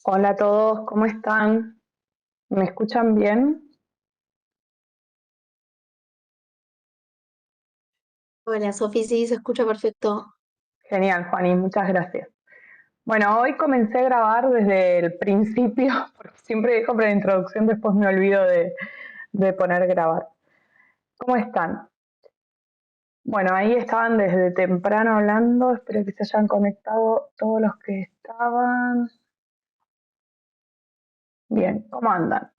Hola a todos, ¿cómo están? ¿Me escuchan bien? Hola, Sofi, sí, se escucha perfecto. Genial, Juani, muchas gracias. Bueno, hoy comencé a grabar desde el principio, porque siempre dejo para la introducción, después me olvido de poner grabar. ¿Cómo están? Bueno, ahí estaban desde temprano hablando, espero que se hayan conectado todos los que estaban. Bien, ¿cómo andan?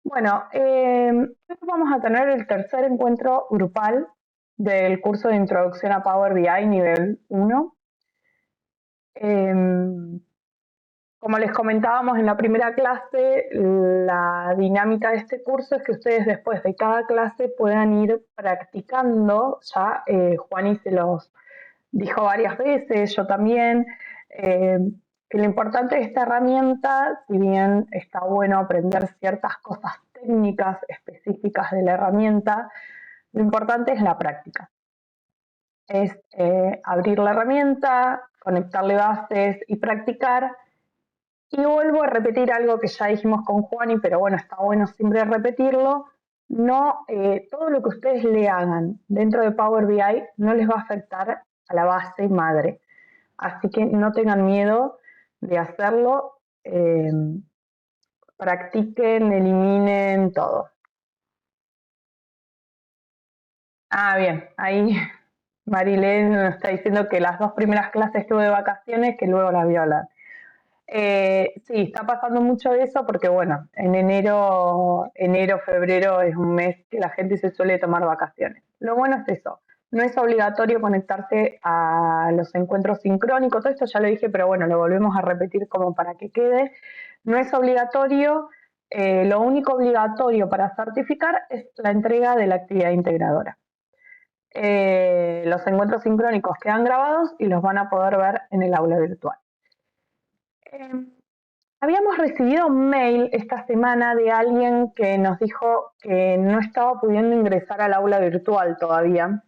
Bueno, hoy vamos a tener el tercer encuentro grupal del curso de Introducción a Power BI nivel 1. Como les comentábamos en la primera clase, la dinámica de este curso es que ustedes después de cada clase puedan ir practicando, ya Juani se los dijo varias veces, yo también, eh, que lo importante de esta herramienta, si bien está bueno aprender ciertas cosas técnicas específicas de la herramienta, lo importante es la práctica. Es abrir la herramienta, conectarle bases y practicar. Y vuelvo a repetir algo que ya dijimos con Juani, pero bueno, está bueno siempre repetirlo. No, todo lo que ustedes le hagan dentro de Power BI no les va a afectar a la base madre. Así que no tengan miedo de hacerlo. Practiquen, eliminen todo. Ah, bien, ahí Marilén nos está diciendo que las dos primeras clases estuve de vacaciones, que luego las vio hablar. Sí, está pasando mucho eso porque, bueno, en enero, febrero es un mes que la gente se suele tomar vacaciones. Lo bueno es eso, no es obligatorio conectarse a los encuentros sincrónicos, todo esto ya lo dije, pero bueno, lo volvemos a repetir como para que quede. No es obligatorio, lo único obligatorio para certificar es la entrega de la actividad integradora. Los encuentros sincrónicos quedan grabados y los van a poder ver en el aula virtual. Eh, Habíamos recibido un mail esta semana de alguien que nos dijo que no estaba pudiendo ingresar al aula virtual todavía.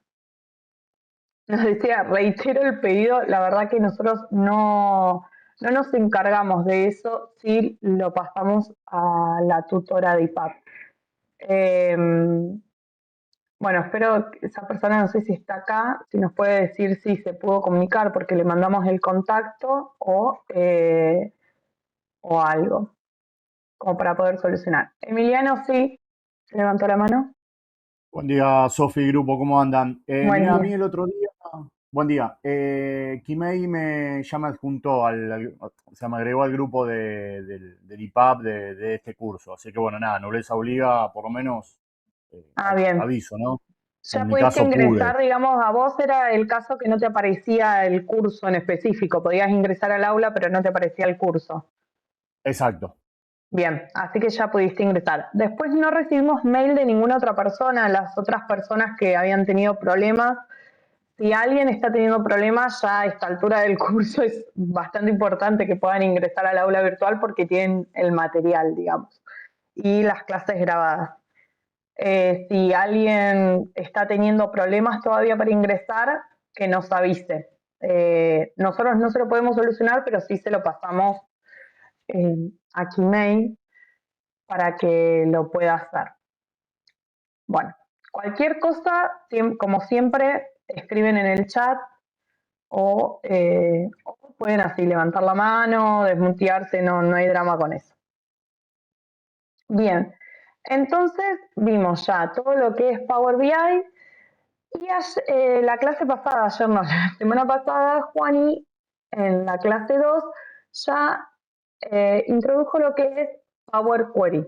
Nos decía, reitero el pedido, la verdad que nosotros no nos encargamos de eso, sí lo pasamos a la tutora de IPAP. Eh, bueno, espero que esa persona, no sé si está acá, si nos puede decir si se pudo comunicar porque le mandamos el contacto o algo, como para poder solucionar. Emiliano, sí, se levantó la mano. Buen día, Sofi, grupo, ¿cómo andan? Buen Mirá, a mí día. el otro día, buen día, Kimei ya me adjuntó o sea, me agregó al grupo del IPAP de este curso, así que bueno, nada, Nobleza Obliga, por lo menos Ah, bien. aviso, ¿no? Ya En mi pudiste caso pude, ingresar, digamos, a vos era el caso que no te aparecía el curso en específico. Podías ingresar al aula, pero no te aparecía el curso. exacto. Bien, así que ya pudiste ingresar. Después no recibimos mail de ninguna otra persona, las otras personas que habían tenido problemas. Si alguien está teniendo problemas, ya a esta altura del curso es bastante importante que puedan ingresar al aula virtual porque tienen el material, digamos, y las clases grabadas. Si alguien está teniendo problemas todavía para ingresar, que nos avise. Nosotros no se lo podemos solucionar, pero sí se lo pasamos a Kimei para que lo pueda hacer. Bueno, cualquier cosa, como siempre, escriben en el chat o pueden así levantar la mano, desmutearse, no hay drama con eso. Bien, entonces vimos ya todo lo que es Power BI. Y la clase pasada, ayer no, la semana pasada, Juani, en la clase 2 ya introdujo lo que es Power Query.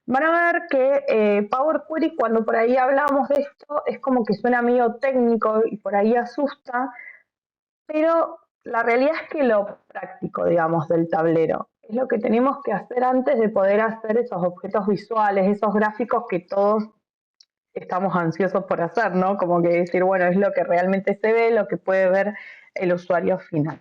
Van a ver que Power Query, cuando por ahí hablamos de esto, es como que suena medio técnico y por ahí asusta, pero la realidad es que lo práctico, digamos, del tablero es lo que tenemos que hacer antes de poder hacer esos objetos visuales, esos gráficos que todos estamos ansiosos por hacer, ¿no? Como que decir, bueno, es lo que realmente se ve, lo que puede ver el usuario final.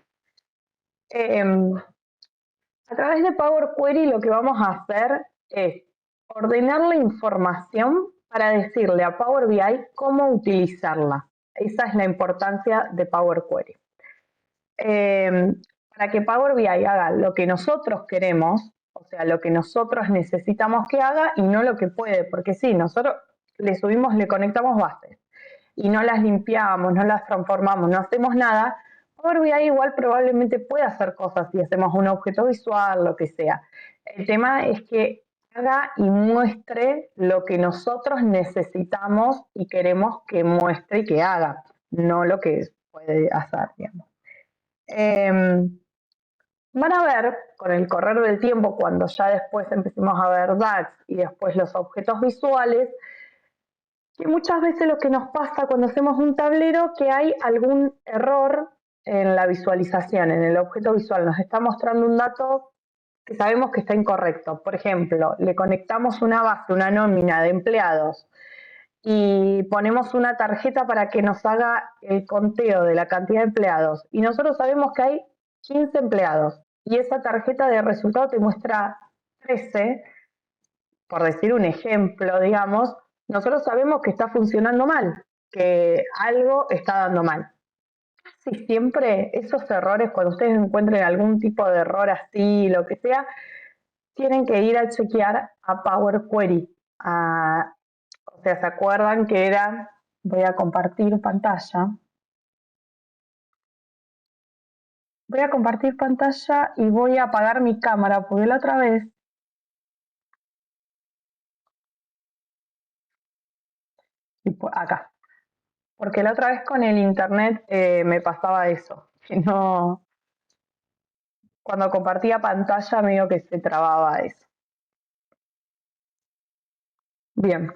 A través de Power Query lo que vamos a hacer es ordenar la información para decirle a Power BI cómo utilizarla. Esa es la importancia de Power Query. para que Power BI haga lo que nosotros queremos, o sea, lo que nosotros necesitamos que haga y no lo que puede, porque sí, nosotros le conectamos bases y no las limpiamos, no las transformamos, no hacemos nada, Power BI igual probablemente puede hacer cosas si hacemos un objeto visual, lo que sea. El tema es que haga y muestre lo que nosotros necesitamos y queremos que muestre y que haga, no lo que puede hacer, digamos. Van a ver con el correr del tiempo, cuando ya después empecemos a ver DAX y después los objetos visuales, que muchas veces lo que nos pasa cuando hacemos un tablero, que hay algún error en la visualización, en el objeto visual. Nos está mostrando un dato que sabemos que está incorrecto. Por ejemplo, le conectamos una base, una nómina de empleados y ponemos una tarjeta para que nos haga el conteo de la cantidad de empleados. Y nosotros sabemos que hay 15 empleados y esa tarjeta de resultado te muestra 13, por decir un ejemplo, digamos, nosotros sabemos que está funcionando mal, que algo está dando mal. Casi siempre esos errores, cuando ustedes encuentren algún tipo de error así, lo que sea, tienen que ir a chequear a Power Query. O sea, ¿se acuerdan que era? Voy a compartir pantalla. Voy a compartir pantalla y voy a apagar mi cámara, porque la otra vez acá. Porque la otra vez con el internet me pasaba eso, que no, cuando compartía pantalla medio que se trababa eso. Bien,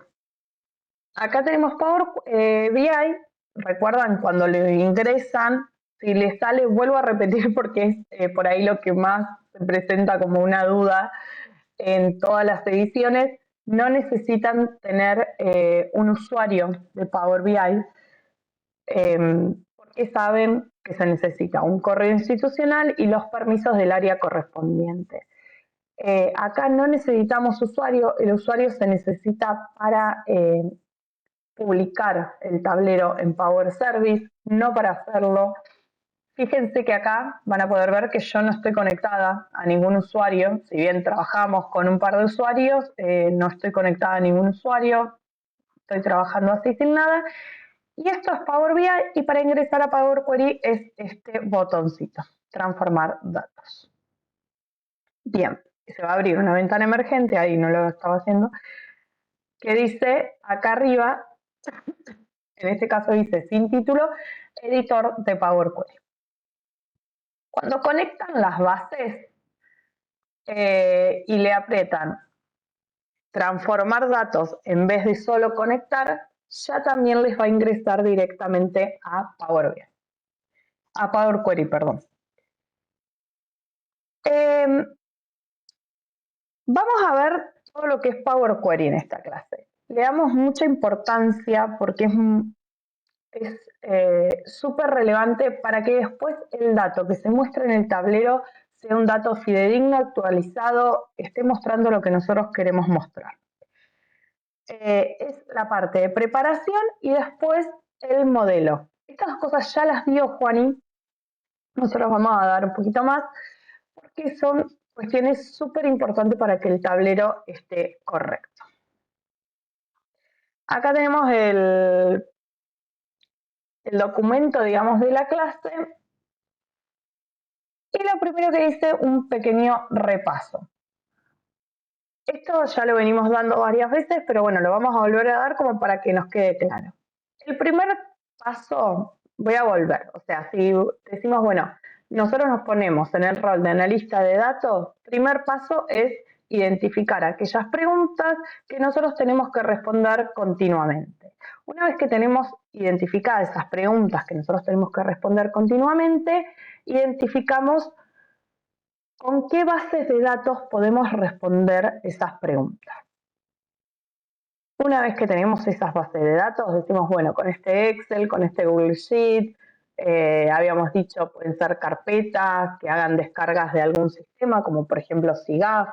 acá tenemos Power BI, recuerdan cuando le ingresan, si les sale, vuelvo a repetir porque es por ahí lo que más se presenta como una duda en todas las ediciones, no necesitan tener un usuario de Power BI, porque saben que se necesita un correo institucional y los permisos del área correspondiente. Acá no necesitamos usuario, el usuario se necesita para publicar el tablero en Power Service, no para hacerlo. Fíjense que acá van a poder ver que yo no estoy conectada a ningún usuario, si bien trabajamos con un par de usuarios, no estoy conectada a ningún usuario, estoy trabajando así sin nada. Y esto es Power BI y para ingresar a Power Query es este botoncito, transformar datos. Bien, se va a abrir una ventana emergente, ahí no lo estaba haciendo, que dice acá arriba, en este caso dice sin título, editor de Power Query. Cuando conectan las bases y le aprietan transformar datos en vez de solo conectar, ya también les va a ingresar directamente a Power BI. A Power Query, perdón. Vamos a ver todo lo que es Power Query en esta clase. Le damos mucha importancia porque es súper relevante para que después el dato que se muestre en el tablero sea un dato fidedigno, actualizado, esté mostrando lo que nosotros queremos mostrar. Es la parte de preparación y después el modelo. Estas cosas ya las dio Juani, nosotros vamos a dar un poquito más porque son cuestiones súper importantes para que el tablero esté correcto. Acá tenemos el documento, digamos, de la clase. Y lo primero que dice, un pequeño repaso. Esto ya lo venimos dando varias veces, pero bueno, lo vamos a volver a dar como para que nos quede claro. El primer paso, voy a volver, o sea, si decimos, bueno, nosotros nos ponemos en el rol de analista de datos, primer paso es identificar aquellas preguntas que nosotros tenemos que responder continuamente. Una vez que tenemos identificadas esas preguntas que nosotros tenemos que responder continuamente, identificamos con qué bases de datos podemos responder esas preguntas. Una vez que tenemos esas bases de datos, decimos, bueno, con este Excel, con este Google Sheet, habíamos dicho, pueden ser carpetas que hagan descargas de algún sistema, como por ejemplo SIGAF.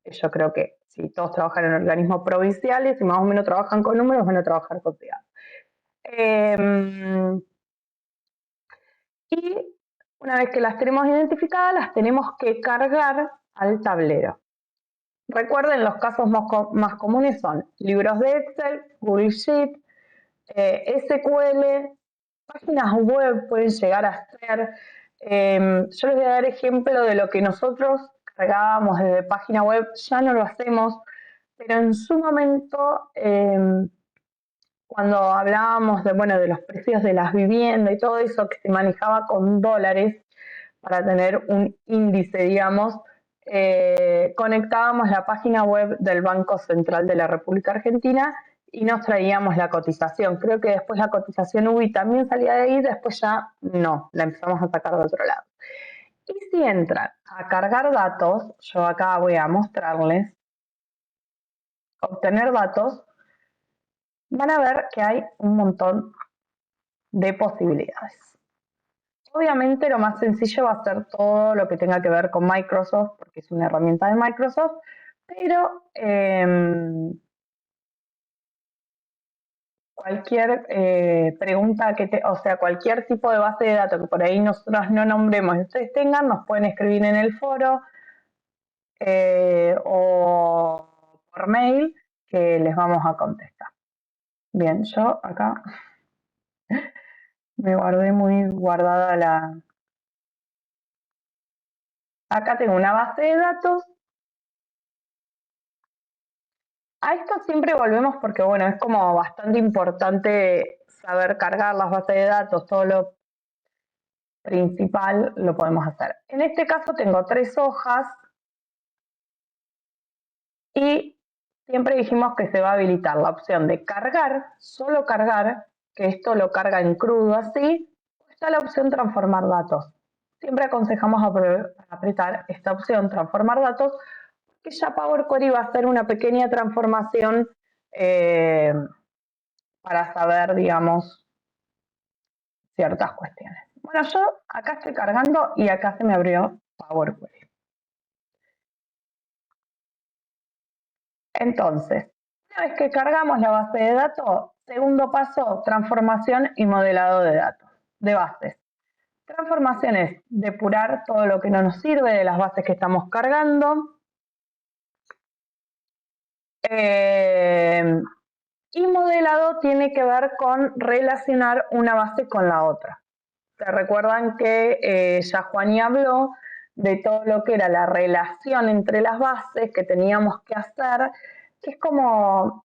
Yo creo que si todos trabajan en organismos provinciales y más o menos trabajan con números, van a trabajar con SIGAF. Y Una vez que las tenemos identificadas, las tenemos que cargar al tablero. Recuerden, los casos más comunes son libros de Excel, Google Sheet, SQL, páginas web pueden llegar a ser. Yo les voy a dar ejemplo de lo que nosotros cargábamos desde página web, ya no lo hacemos, pero en su momento, cuando hablábamos de los precios de las viviendas y todo eso que se manejaba con dólares para tener un índice, digamos, conectábamos la página web del Banco Central de la República Argentina y nos traíamos la cotización. Creo que después la cotización UBI también salía de ahí, después ya no, la empezamos a sacar de otro lado. Y si entran a cargar datos, yo acá voy a mostrarles, obtener datos, van a ver que hay un montón de posibilidades. Obviamente lo más sencillo va a ser todo lo que tenga que ver con Microsoft, porque es una herramienta de Microsoft, pero cualquier pregunta cualquier tipo de base de datos que por ahí nosotros no nombremos y ustedes tengan, nos pueden escribir en el foro o por mail que les vamos a contestar. Bien, yo acá me guardé muy guardada la... Acá tengo una base de datos. A esto siempre volvemos porque, es como bastante importante saber cargar las bases de datos, todo lo principal lo podemos hacer. En este caso tengo 3 hojas y siempre dijimos que se va a habilitar la opción de cargar, solo cargar, que esto lo carga en crudo así, está la opción transformar datos. Siempre aconsejamos apretar esta opción, transformar datos, que ya Power Query va a hacer una pequeña transformación para saber, digamos, ciertas cuestiones. Bueno, yo acá estoy cargando y acá se me abrió Power Query. Entonces, una vez que cargamos la base de datos, segundo paso, transformación y modelado de datos, de bases. Transformación es depurar todo lo que no nos sirve de las bases que estamos cargando. Y modelado tiene que ver con relacionar una base con la otra. ¿Se recuerdan que ya Juani habló de todo lo que era la relación entre las bases que teníamos que hacer, que es como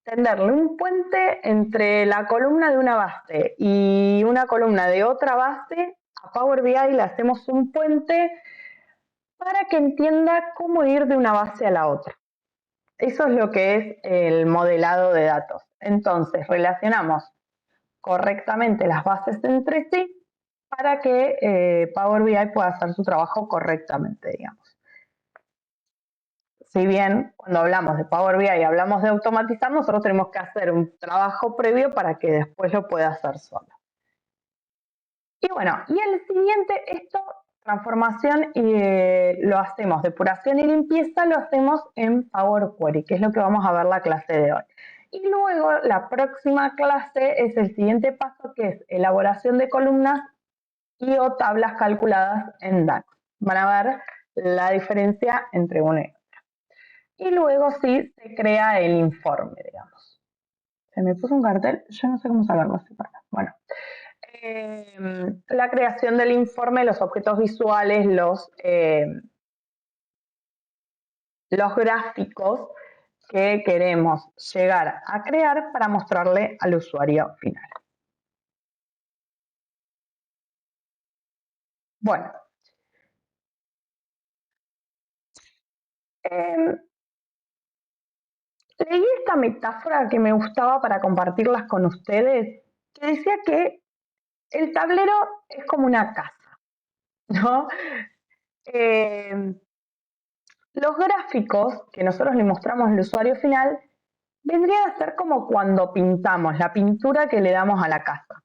tenderle un puente entre la columna de una base y una columna de otra base? A Power BI le hacemos un puente para que entienda cómo ir de una base a la otra. Eso es lo que es el modelado de datos. Entonces, relacionamos correctamente las bases entre sí para que Power BI pueda hacer su trabajo correctamente, digamos. Si bien cuando hablamos de Power BI y hablamos de automatizar, nosotros tenemos que hacer un trabajo previo para que después lo pueda hacer solo. Y bueno, y el siguiente, transformación, lo hacemos, depuración y limpieza, lo hacemos en Power Query, que es lo que vamos a ver la clase de hoy. Y luego la próxima clase es el siguiente paso, que es elaboración de columnas y o tablas calculadas en DAX. Van a ver la diferencia entre una y otra. Y luego sí se crea el informe, digamos. Se me puso un cartel, yo no sé cómo sacarlo así. Bueno, la creación del informe, los objetos visuales, los gráficos que queremos llegar a crear para mostrarle al usuario final. Bueno, leí esta metáfora que me gustaba para compartirlas con ustedes, que decía que el tablero es como una casa, ¿no? Los gráficos que nosotros le mostramos al usuario final vendrían a ser como cuando pintamos, la pintura que le damos a la casa.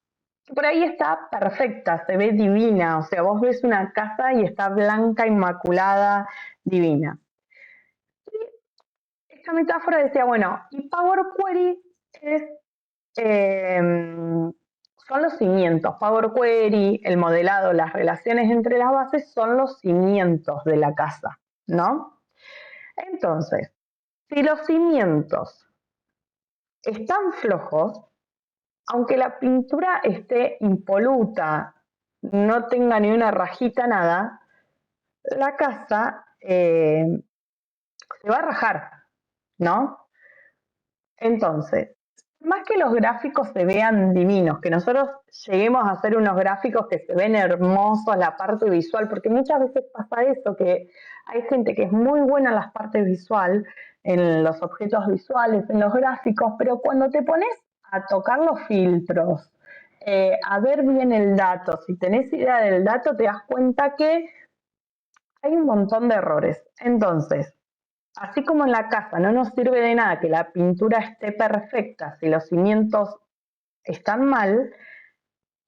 Por ahí está perfecta, se ve divina, o sea, vos ves una casa y está blanca, inmaculada, divina. Y esta metáfora decía, bueno, y Power Query es son los cimientos. Power Query, el modelado, las relaciones entre las bases son los cimientos de la casa, ¿no? Entonces, si los cimientos están flojos, aunque la pintura esté impoluta, no tenga ni una rajita, nada, la casa se va a rajar, ¿no? Entonces, más que los gráficos se vean divinos, que nosotros lleguemos a hacer unos gráficos que se ven hermosos, la parte visual, porque muchas veces pasa eso, que hay gente que es muy buena en las partes visual, en los objetos visuales, en los gráficos, pero cuando te pones a tocar los filtros, a ver bien el dato, si tenés idea del dato, te das cuenta que hay un montón de errores. Entonces, así como en la casa no nos sirve de nada que la pintura esté perfecta si los cimientos están mal,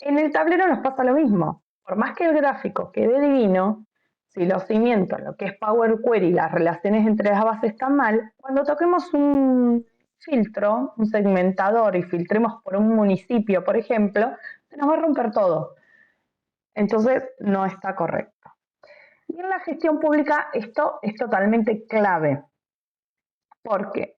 en el tablero nos pasa lo mismo. Por más que el gráfico quede divino, si los cimientos, lo que es Power Query, las relaciones entre las bases están mal, cuando toquemos un filtro, un segmentador y filtremos por un municipio, por ejemplo, se nos va a romper todo. Entonces no está correcto. Y en la gestión pública esto es totalmente clave, porque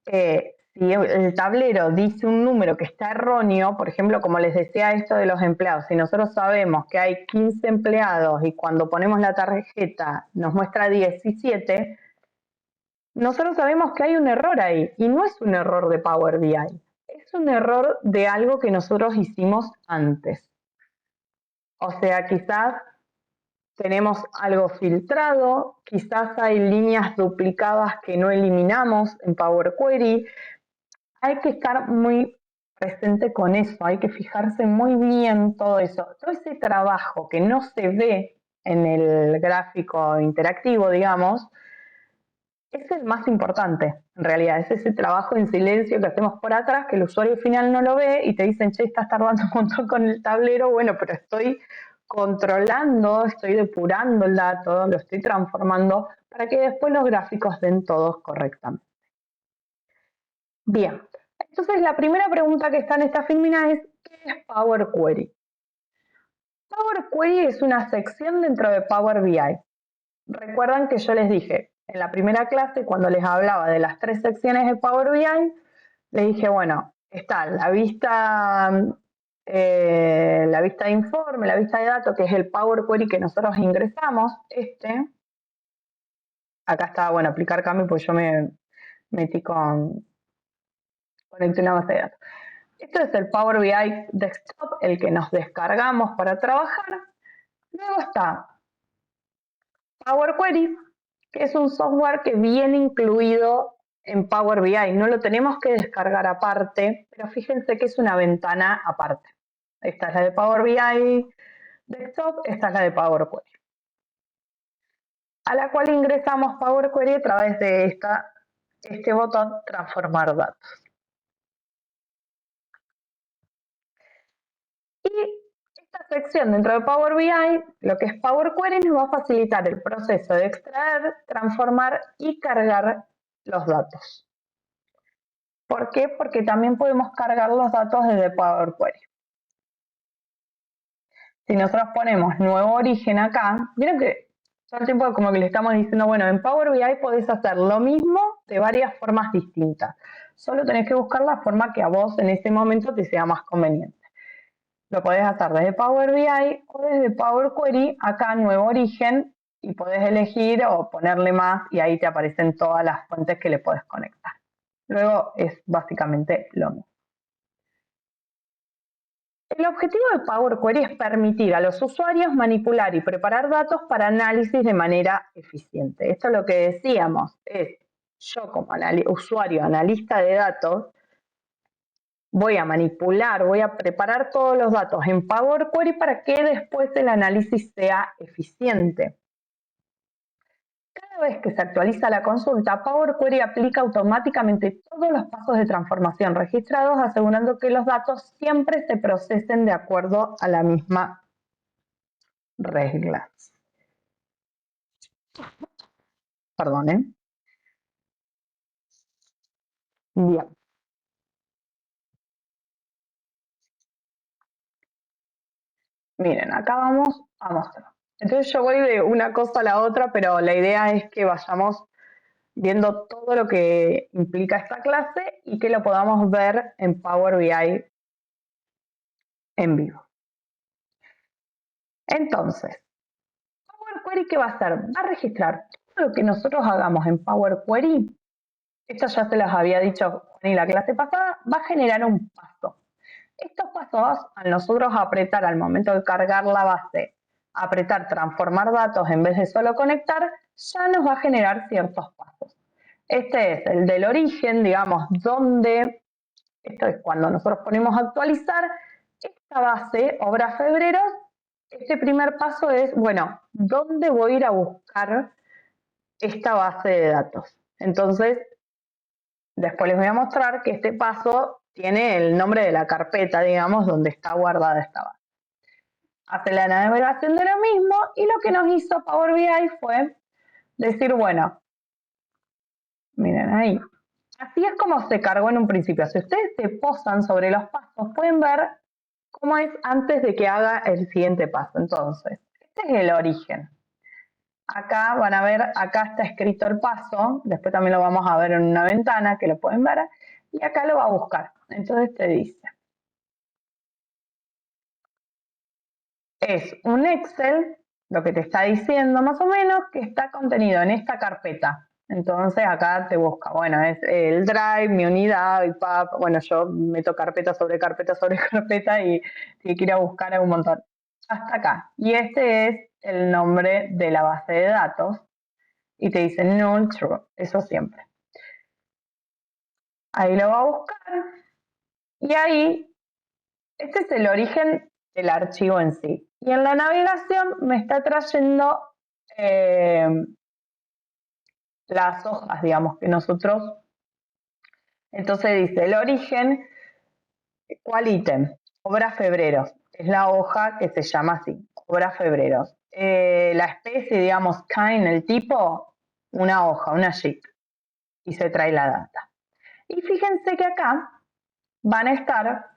si el tablero dice un número que está erróneo, por ejemplo, como les decía esto de los empleados, si nosotros sabemos que hay 15 empleados y cuando ponemos la tarjeta nos muestra 17, nosotros sabemos que hay un error ahí y no es un error de Power BI, es un error de algo que nosotros hicimos antes. O sea, quizás tenemos algo filtrado, quizás hay líneas duplicadas que no eliminamos en Power Query. Hay que estar muy presente con eso, hay que fijarse muy bien todo eso. Todo ese trabajo que no se ve en el gráfico interactivo, digamos, es el más importante, en realidad. Es ese trabajo en silencio que hacemos por atrás, que el usuario final no lo ve y te dicen, che, estás tardando un montón con el tablero. Bueno, pero estoy controlando, estoy depurando el dato, lo estoy transformando para que después los gráficos den todos correctamente. Bien, entonces la primera pregunta que está en esta filmina es, ¿qué es Power Query? Power Query es una sección dentro de Power BI. Recuerdan que yo les dije en la primera clase, cuando les hablaba de las 3 secciones de Power BI, les dije, bueno, está la vista de informe, la vista de datos, que es el Power Query que nosotros ingresamos. Acá está, bueno, aplicar cambio, pues yo me metí conecté una base de datos. Esto es el Power BI Desktop, el que nos descargamos para trabajar. Luego está Power Query, que es un software que viene incluido en Power BI. No lo tenemos que descargar aparte, pero fíjense que es una ventana aparte. Esta es la de Power BI Desktop, esta es la de Power Query, a la cual ingresamos Power Query a través de este botón transformar datos. Y esta sección dentro de Power BI, lo que es Power Query, nos va a facilitar el proceso de extraer, transformar y cargar los datos. ¿Por qué? Porque también podemos cargar los datos desde Power Query. Si nosotros ponemos nuevo origen acá, miren que todo el tiempo como que le estamos diciendo, bueno, en Power BI podés hacer lo mismo de varias formas distintas. Solo tenés que buscar la forma que a vos en ese momento te sea más conveniente. Lo podés hacer desde Power BI o desde Power Query, acá nuevo origen, y podés elegir o ponerle más y ahí te aparecen todas las fuentes que le podés conectar. Luego es básicamente lo mismo. El objetivo de Power Query es permitir a los usuarios manipular y preparar datos para análisis de manera eficiente. Esto es lo que decíamos, es yo como usuario, analista de datos, voy a manipular, voy a preparar todos los datos en Power Query para que después el análisis sea eficiente. Cada vez que se actualiza la consulta, Power Query aplica automáticamente todos los pasos de transformación registrados, asegurando que los datos siempre se procesen de acuerdo a la misma regla. Perdón, ¿eh? Bien. Miren, acá vamos a mostrar. Entonces yo voy de una cosa a la otra, pero la idea es que vayamos viendo todo lo que implica esta clase y que lo podamos ver en Power BI en vivo. Entonces, Power Query, ¿qué va a hacer? Va a registrar todo lo que nosotros hagamos en Power Query. Esto ya se los había dicho en la clase pasada. Va a generar un paso. Estos pasos, al nosotros apretar al momento de cargar la base, apretar transformar datos en vez de solo conectar, ya nos va a generar ciertos pasos. Este es el del origen, digamos, donde, esto es cuando nosotros ponemos a actualizar esta base, obra febreros. Este primer paso es, bueno, ¿dónde voy a ir a buscar esta base de datos? Entonces, después les voy a mostrar que este paso tiene el nombre de la carpeta, digamos, donde está guardada esta base. Hace la navegación de lo mismo y lo que nos hizo Power BI fue decir, bueno, miren ahí. Así es como se cargó en un principio. Si ustedes se posan sobre los pasos, pueden ver cómo es antes de que haga el siguiente paso. Entonces, este es el origen. Acá van a ver, acá está escrito el paso, después también lo vamos a ver en una ventana que lo pueden ver, y acá lo va a buscar. Entonces te dice, es un Excel, lo que te está diciendo más o menos, que está contenido en esta carpeta. Entonces acá te busca, bueno, es el Drive, mi unidad, IPAP, bueno, yo meto carpeta sobre carpeta sobre carpeta y si quiero buscar un montón. Hasta acá. Y este es el nombre de la base de datos. Y te dice null true, eso siempre. Ahí lo va a buscar. Y ahí, este es el origen del archivo en sí. Y en la navegación me está trayendo las hojas, digamos, que nosotros. Entonces dice el origen, ¿cuál ítem? Obra febreros. Es la hoja que se llama así, obra febreros. La especie, digamos, kind, el tipo, una hoja, una sheet. Y se trae la data. Y fíjense que acá van a estar,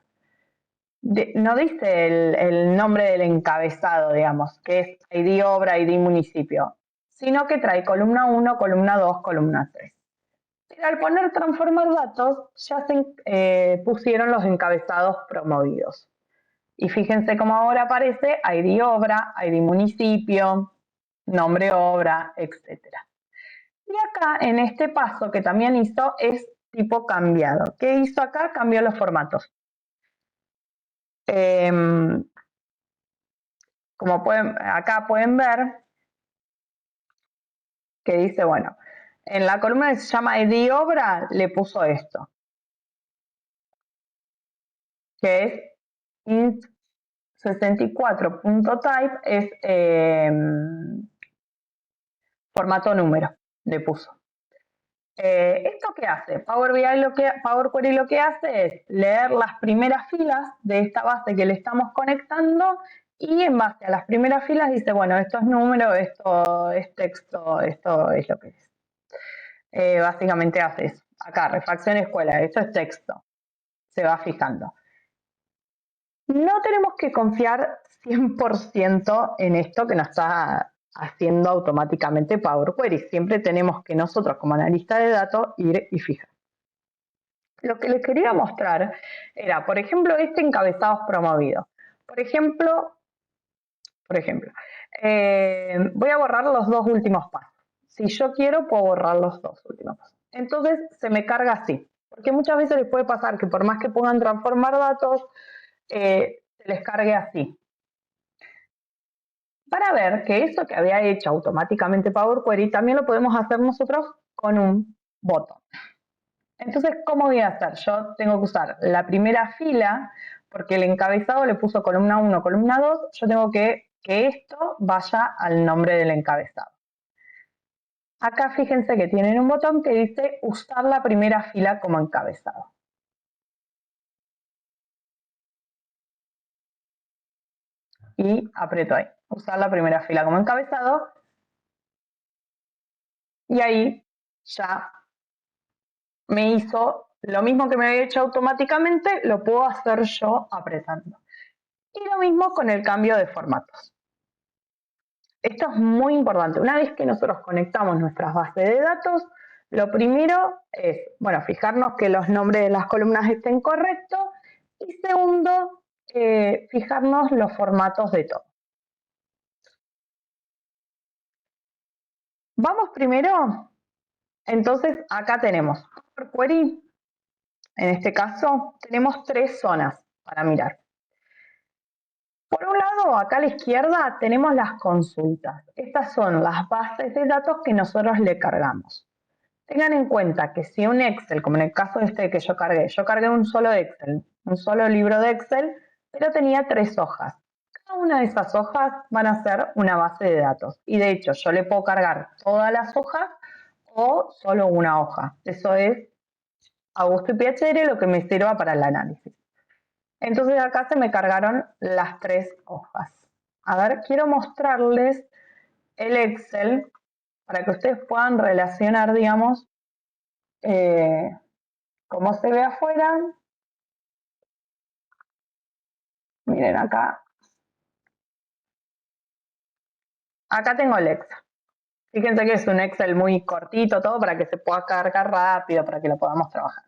no dice el nombre del encabezado, digamos, que es ID obra, ID municipio, sino que trae columna 1, columna 2, columna 3. Pero al poner transformar datos, ya se pusieron los encabezados promovidos. Y fíjense cómo ahora aparece ID obra, ID municipio, nombre obra, etc. Y acá, en este paso que también hizo, es tipo cambiado. ¿Qué hizo acá? Cambió los formatos. Como acá pueden ver, que dice, bueno, en la columna que se llama ID obra, le puso esto, que es int64.type, es formato número, le puso. ¿Esto qué hace? Power Query lo que hace es leer las primeras filas de esta base que le estamos conectando y en base a las primeras filas dice, bueno, esto es número, esto es texto, esto es lo que es. Básicamente hace eso. Acá, refacción escuela, esto es texto. Se va fijando. No tenemos que confiar 100% en esto que nos está haciendo automáticamente Power Query. Siempre tenemos que nosotros, como analista de datos, ir y fijar. Lo que les quería mostrar era, por ejemplo, este encabezados promovidos. Por ejemplo, voy a borrar los dos últimos pasos. Si yo quiero, puedo borrar los dos últimos pasos. Entonces, se me carga así. Porque muchas veces les puede pasar que por más que puedan transformar datos, se les cargue así. Para ver que eso que había hecho automáticamente Power Query también lo podemos hacer nosotros con un botón. Entonces, ¿cómo voy a hacer? Yo tengo que usar la primera fila, porque el encabezado le puso columna 1, columna 2, yo tengo que esto vaya al nombre del encabezado. Acá fíjense que tienen un botón que dice usar la primera fila como encabezado. Y aprieto ahí, usar la primera fila como encabezado. Y ahí ya me hizo lo mismo que me había hecho automáticamente, lo puedo hacer yo apretando. Y lo mismo con el cambio de formatos. Esto es muy importante. Una vez que nosotros conectamos nuestras bases de datos, lo primero es, bueno, fijarnos que los nombres de las columnas estén correctos y segundo, fijarnos los formatos de todo. Vamos primero, entonces acá tenemos Power Query, en este caso tenemos 3 zonas para mirar. Por un lado, acá a la izquierda tenemos las consultas. Estas son las bases de datos que nosotros le cargamos. Tengan en cuenta que si un Excel, como en el caso este que yo cargué un solo Excel, un solo libro de Excel, pero tenía 3 hojas. Cada una de esas hojas van a ser una base de datos. Y de hecho, yo le puedo cargar todas las hojas o solo una hoja. Eso es a gusto y piacere lo que me sirva para el análisis. Entonces acá se me cargaron las 3 hojas. A ver, quiero mostrarles el Excel para que ustedes puedan relacionar, digamos, cómo se ve afuera. Miren acá. Acá tengo el Excel. Fíjense que es un Excel muy cortito, todo para que se pueda cargar rápido, para que lo podamos trabajar.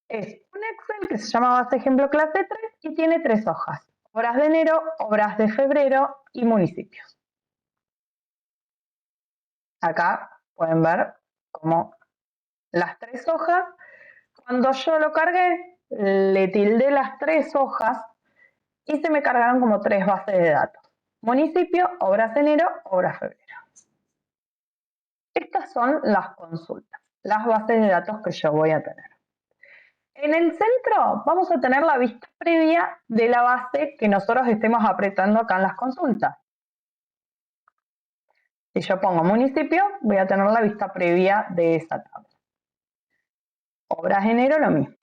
Es un Excel que se llama base ejemplo clase 3 y tiene 3 hojas. Obras de enero, obras de febrero y municipios. Acá pueden ver cómo las 3 hojas, cuando yo lo cargué, le tildé las 3 hojas y se me cargaron como 3 bases de datos. Municipio, obras de enero, obras febrero. Estas son las consultas, las bases de datos que yo voy a tener. En el centro vamos a tener la vista previa de la base que nosotros estemos apretando acá en las consultas. Si yo pongo municipio, voy a tener la vista previa de esa tabla. Obras de enero, lo mismo.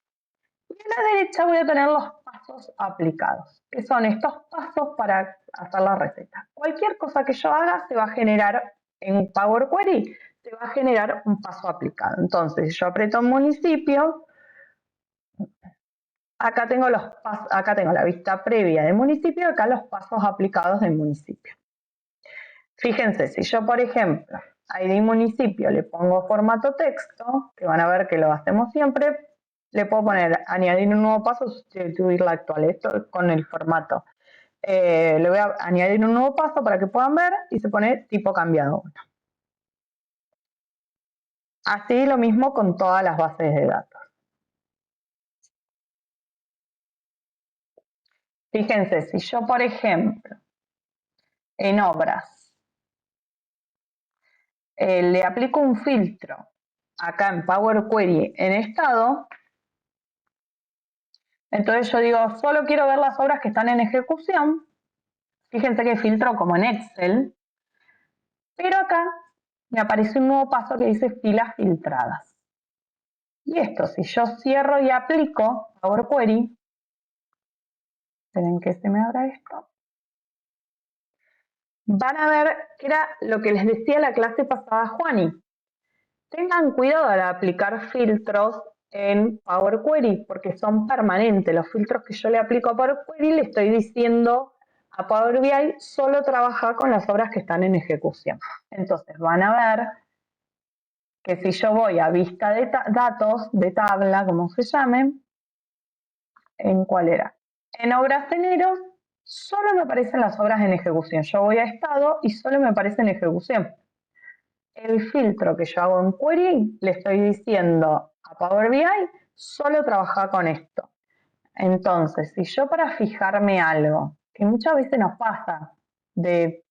Y a la derecha voy a tener los pasos aplicados, que son estos pasos para hacer la receta. Cualquier cosa que yo haga se va a generar en Power Query, se va a generar un paso aplicado. Entonces, si yo aprieto municipio, acá tengo la vista previa del municipio, acá los pasos aplicados del municipio. Fíjense, si yo, por ejemplo, ID municipio le pongo formato texto, que van a ver que lo hacemos siempre, le puedo poner añadir un nuevo paso, sustituir la actual, esto con el formato. Le voy a añadir un nuevo paso para que puedan ver y se pone tipo cambiado. Así lo mismo con todas las bases de datos. Fíjense, si yo, por ejemplo, en obras, le aplico un filtro acá en Power Query en estado, entonces yo digo, solo quiero ver las obras que están en ejecución. Fíjense que filtro como en Excel, pero acá me aparece un nuevo paso que dice filas filtradas. Y esto, si yo cierro y aplico Power Query, esperen que se me abra esto, van a ver que era lo que les decía la clase pasada Juani. Tengan cuidado al aplicar filtros en Power Query porque son permanentes. Los filtros que yo le aplico a Power Query le estoy diciendo a Power BI solo trabaja con las obras que están en ejecución. Entonces van a ver que si yo voy a vista de datos, de tabla, como se llame, ¿en cuál era? En obras de enero solo me aparecen las obras en ejecución. Yo voy a estado y solo me aparece en ejecución. El filtro que yo hago en Query, le estoy diciendo a Power BI, solo trabaja con esto. Entonces, si yo para fijarme algo, que muchas veces nos pasa, de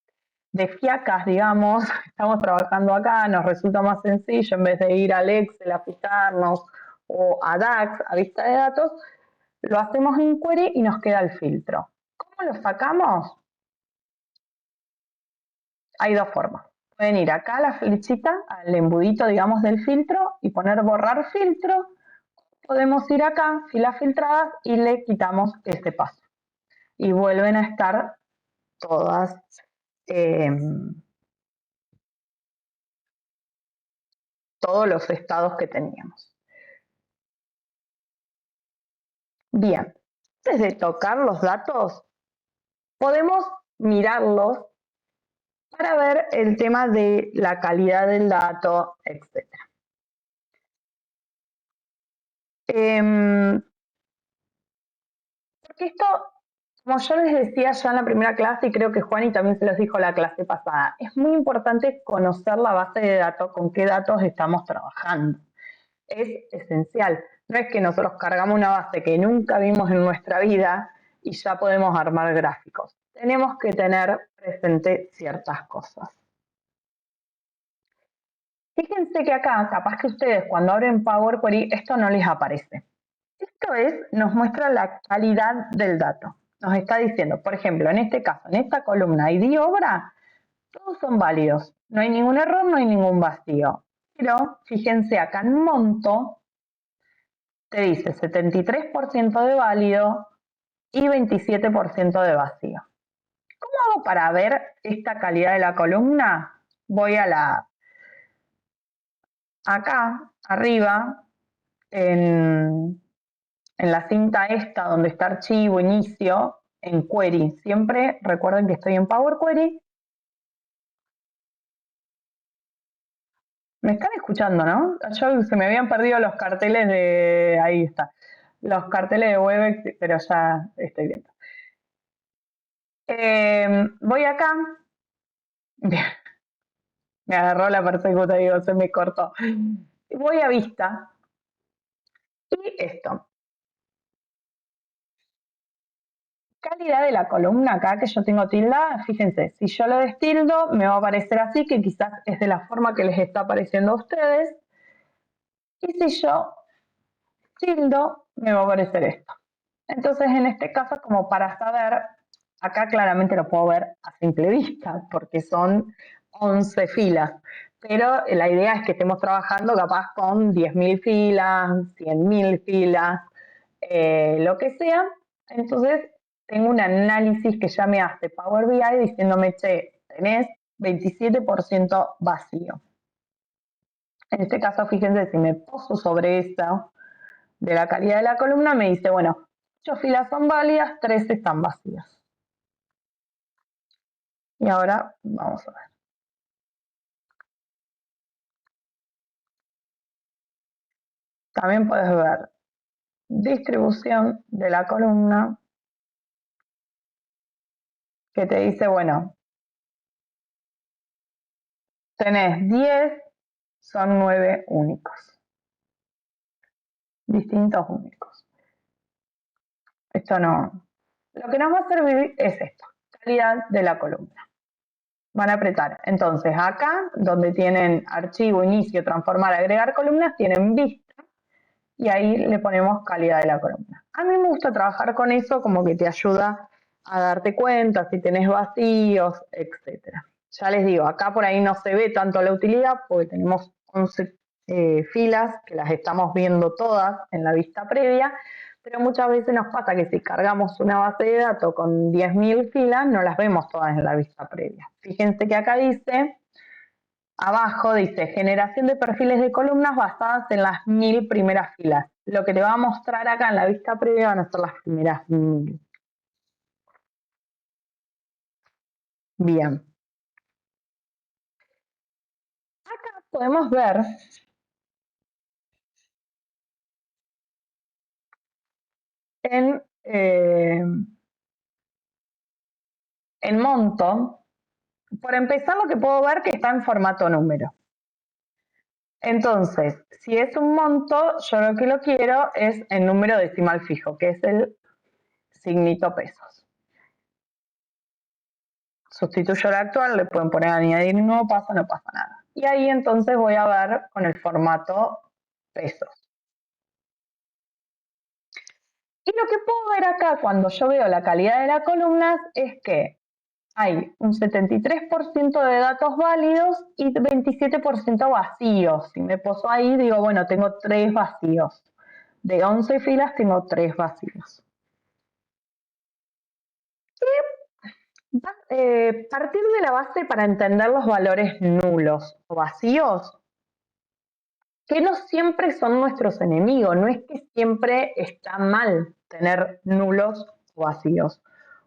fiacas, digamos, estamos trabajando acá, nos resulta más sencillo en vez de ir al Excel a fijarnos o a DAX, a vista de datos, lo hacemos en Query y nos queda el filtro. ¿Cómo lo sacamos? Hay 2 formas. Pueden ir acá a la flechita, al embudito, digamos, del filtro y poner borrar filtro. Podemos ir acá, filas filtradas, y le quitamos este paso. Y vuelven a estar todas todos los estados que teníamos. Bien, antes de tocar los datos, podemos mirarlos para ver el tema de la calidad del dato, etc. Porque esto, como yo les decía ya en la primera clase, y creo que Juani también se los dijo la clase pasada, es muy importante conocer la base de datos, con qué datos estamos trabajando. Es esencial. No es que nosotros cargamos una base que nunca vimos en nuestra vida y ya podemos armar gráficos. Tenemos que tener presente ciertas cosas. Fíjense que acá, capaz que ustedes cuando abren Power Query, esto no les aparece. Esto nos muestra la calidad del dato. Nos está diciendo, por ejemplo, en este caso, en esta columna ID obra, todos son válidos. No hay ningún error, no hay ningún vacío. Pero fíjense acá en monto, te dice 73% de válido y 27% de vacío. ¿Cómo hago para ver esta calidad de la columna? Voy a acá arriba, en la cinta esta donde está archivo, inicio, en query. Siempre recuerden que estoy en Power Query. ¿Me están escuchando, no? Yo se me habían perdido los carteles de... Ahí está. Los carteles de Webex, pero ya estoy viendo. Voy acá. Bien. Me agarró la persecuta, digo, se me cortó. Voy a vista. Y esto. Calidad de la columna acá que yo tengo tilda, fíjense, si yo lo destildo me va a aparecer así, que quizás es de la forma que les está apareciendo a ustedes. Y si yo tildo, me va a aparecer esto. Entonces, en este caso, como para saber, acá claramente lo puedo ver a simple vista, porque son 11 filas. Pero la idea es que estemos trabajando capaz con 10.000 filas, 100.000 filas, lo que sea. Entonces, tengo un análisis que ya me hace Power BI diciéndome, che, tenés 27% vacío. En este caso, fíjense, si me poso sobre eso de la calidad de la columna, me dice, bueno, 8 filas son válidas, 3 están vacías. Y ahora vamos a ver. También puedes ver distribución de la columna que te dice, bueno, tenés 10, son 9 únicos. Distintos únicos. Esto no. Lo que nos va a servir es esto, calidad de la columna. Van a apretar. Entonces acá, donde tienen archivo, inicio, transformar, agregar columnas, tienen vista y ahí le ponemos calidad de la columna. A mí me gusta trabajar con eso, como que te ayuda a darte cuenta si tenés vacíos, etc. Ya les digo, acá por ahí no se ve tanto la utilidad porque tenemos 11 filas que las estamos viendo todas en la vista previa, pero muchas veces nos pasa que si cargamos una base de datos con 10.000 filas, no las vemos todas en la vista previa. Fíjense que acá dice, abajo dice, generación de perfiles de columnas basadas en las 1.000 primeras filas. Lo que te va a mostrar acá en la vista previa van a ser las primeras 1.000. Bien. Acá podemos ver en monto, por empezar lo que puedo ver que está en formato número. Entonces, si es un monto, yo lo que lo quiero es el número decimal fijo, que es el signito pesos. Sustituyo el actual, le pueden poner añadir un nuevo paso, no pasa nada. Y ahí entonces voy a ver con el formato pesos. Y lo que puedo ver acá cuando yo veo la calidad de las columnas es que hay un 73% de datos válidos y 27% vacíos. Si me poso ahí, digo, bueno, tengo 3 vacíos. De 11 filas tengo 3 vacíos. Partir de la base para entender los valores nulos o vacíos, que no siempre son nuestros enemigos. No es que siempre está mal tener nulos o vacíos.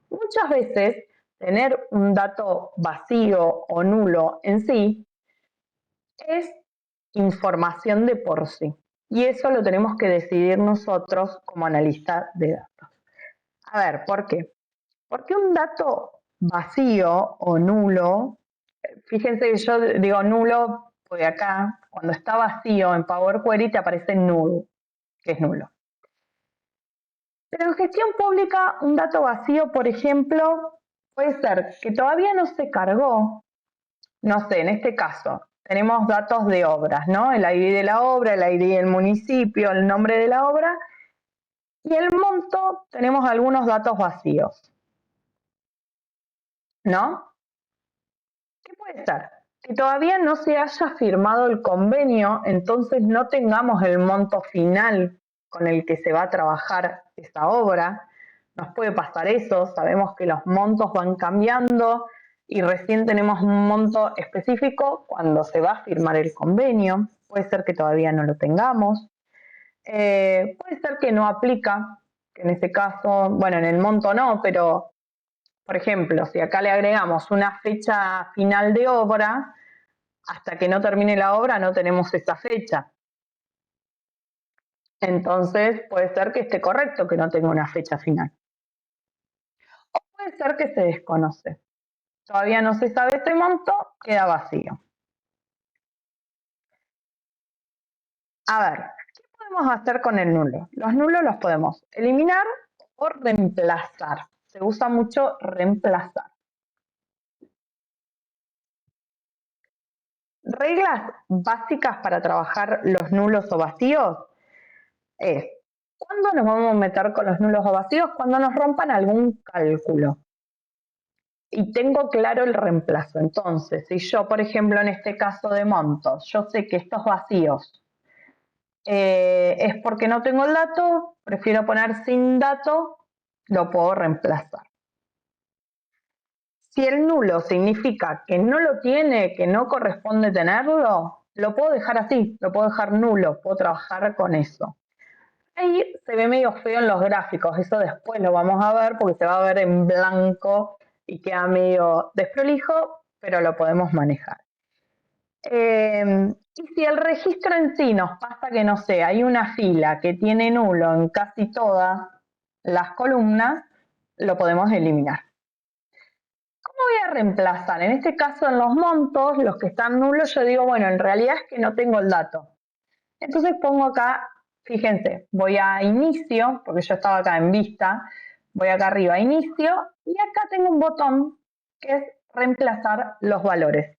Muchas veces tener un dato vacío o nulo en sí es información de por sí. Y eso lo tenemos que decidir nosotros como analistas de datos. A ver, ¿por qué? Porque un dato vacío o nulo, fíjense que yo digo nulo porque acá, cuando está vacío en Power Query te aparece null, que es nulo. Pero en gestión pública, un dato vacío, por ejemplo, puede ser que todavía no se cargó, no sé, en este caso, tenemos datos de obras, ¿no? El ID de la obra, el ID del municipio, el nombre de la obra, y el monto, tenemos algunos datos vacíos, ¿no? ¿Qué puede ser? Que todavía no se haya firmado el convenio, entonces no tengamos el monto final con el que se va a trabajar esa obra. Nos puede pasar eso, sabemos que los montos van cambiando y recién tenemos un monto específico cuando se va a firmar el convenio. Puede ser que todavía no lo tengamos. Puede ser que no aplica, que en ese caso, bueno, en el monto no, pero por ejemplo, si acá le agregamos una fecha final de obra, hasta que no termine la obra no tenemos esa fecha. Entonces puede ser que esté correcto que no tenga una fecha final. O puede ser que se desconoce. Todavía no se sabe ese monto, queda vacío. A ver, ¿qué podemos hacer con el nulo? Los nulos los podemos eliminar o reemplazar. Se usa mucho reemplazar. Reglas básicas para trabajar los nulos o vacíos es, ¿cuándo nos vamos a meter con los nulos o vacíos? Cuando nos rompan algún cálculo. Y tengo claro el reemplazo. Entonces, si yo, por ejemplo, en este caso de montos, yo sé que estos vacíos es porque no tengo el dato, prefiero poner sin dato, lo puedo reemplazar. Si el nulo significa que no lo tiene, que no corresponde tenerlo, lo puedo dejar así, lo puedo dejar nulo, puedo trabajar con eso. Ahí se ve medio feo en los gráficos, eso después lo vamos a ver porque se va a ver en blanco y queda medio desprolijo, pero lo podemos manejar. Y si el registro en sí nos pasa que, no sé, hay una fila que tiene nulo en casi todas las columnas, lo podemos eliminar. ¿Cómo voy a reemplazar? En este caso, en los montos, los que están nulos, yo digo, bueno, en realidad es que no tengo el dato. Entonces pongo acá, fíjense, voy a inicio, porque yo estaba acá en vista, voy acá arriba a inicio, y acá tengo un botón que es reemplazar los valores.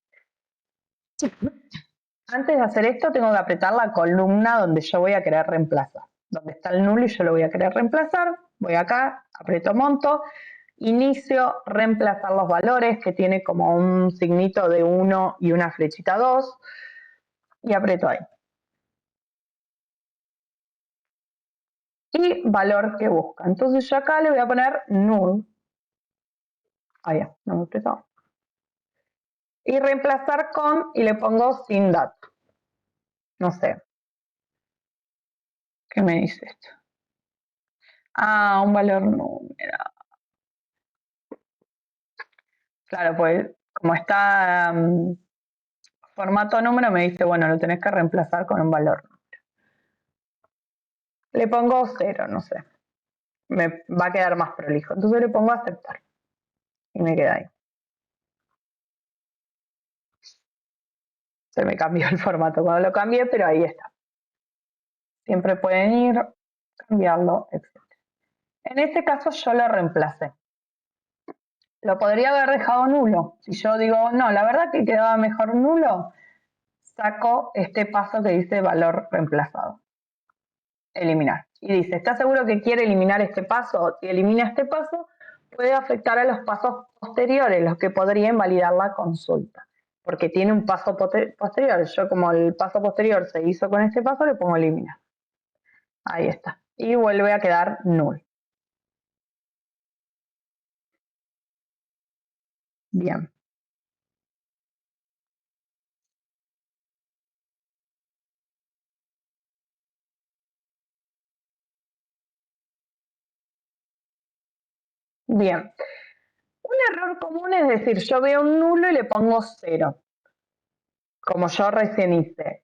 Antes de hacer esto tengo que apretar la columna donde yo voy a querer reemplazar. Donde está el nulo y yo lo voy a querer reemplazar, voy acá, aprieto monto, inicio, reemplazar los valores, que tiene como un signito de 1 y una flechita 2, y aprieto ahí. Y valor que busca. Entonces yo acá le voy a poner null. Ahí, no me apretó. Y reemplazar con, y le pongo sin dato. No sé. ¿Qué me dice esto? Ah, un valor número. Claro, pues como está formato número, me dice, bueno, lo tenés que reemplazar con un valor número. Le pongo 0, no sé. Me va a quedar más prolijo. Entonces le pongo aceptar. Y me queda ahí. Se me cambió el formato cuando lo cambié, pero ahí está. Siempre pueden ir, cambiarlo, etc. En este caso yo lo reemplacé. Lo podría haber dejado nulo. Si yo digo, no, la verdad que quedaba mejor nulo, saco este paso que dice valor reemplazado. Eliminar. Y dice, ¿está seguro que quiere eliminar este paso? Si elimina este paso, puede afectar a los pasos posteriores, los que podrían validar la consulta. Porque tiene un paso posterior. Yo como el paso posterior se hizo con este paso, le pongo eliminar. Ahí está. Y vuelve a quedar null. Bien. Bien. Un error común es decir, yo veo un nulo y le pongo 0, como yo recién hice.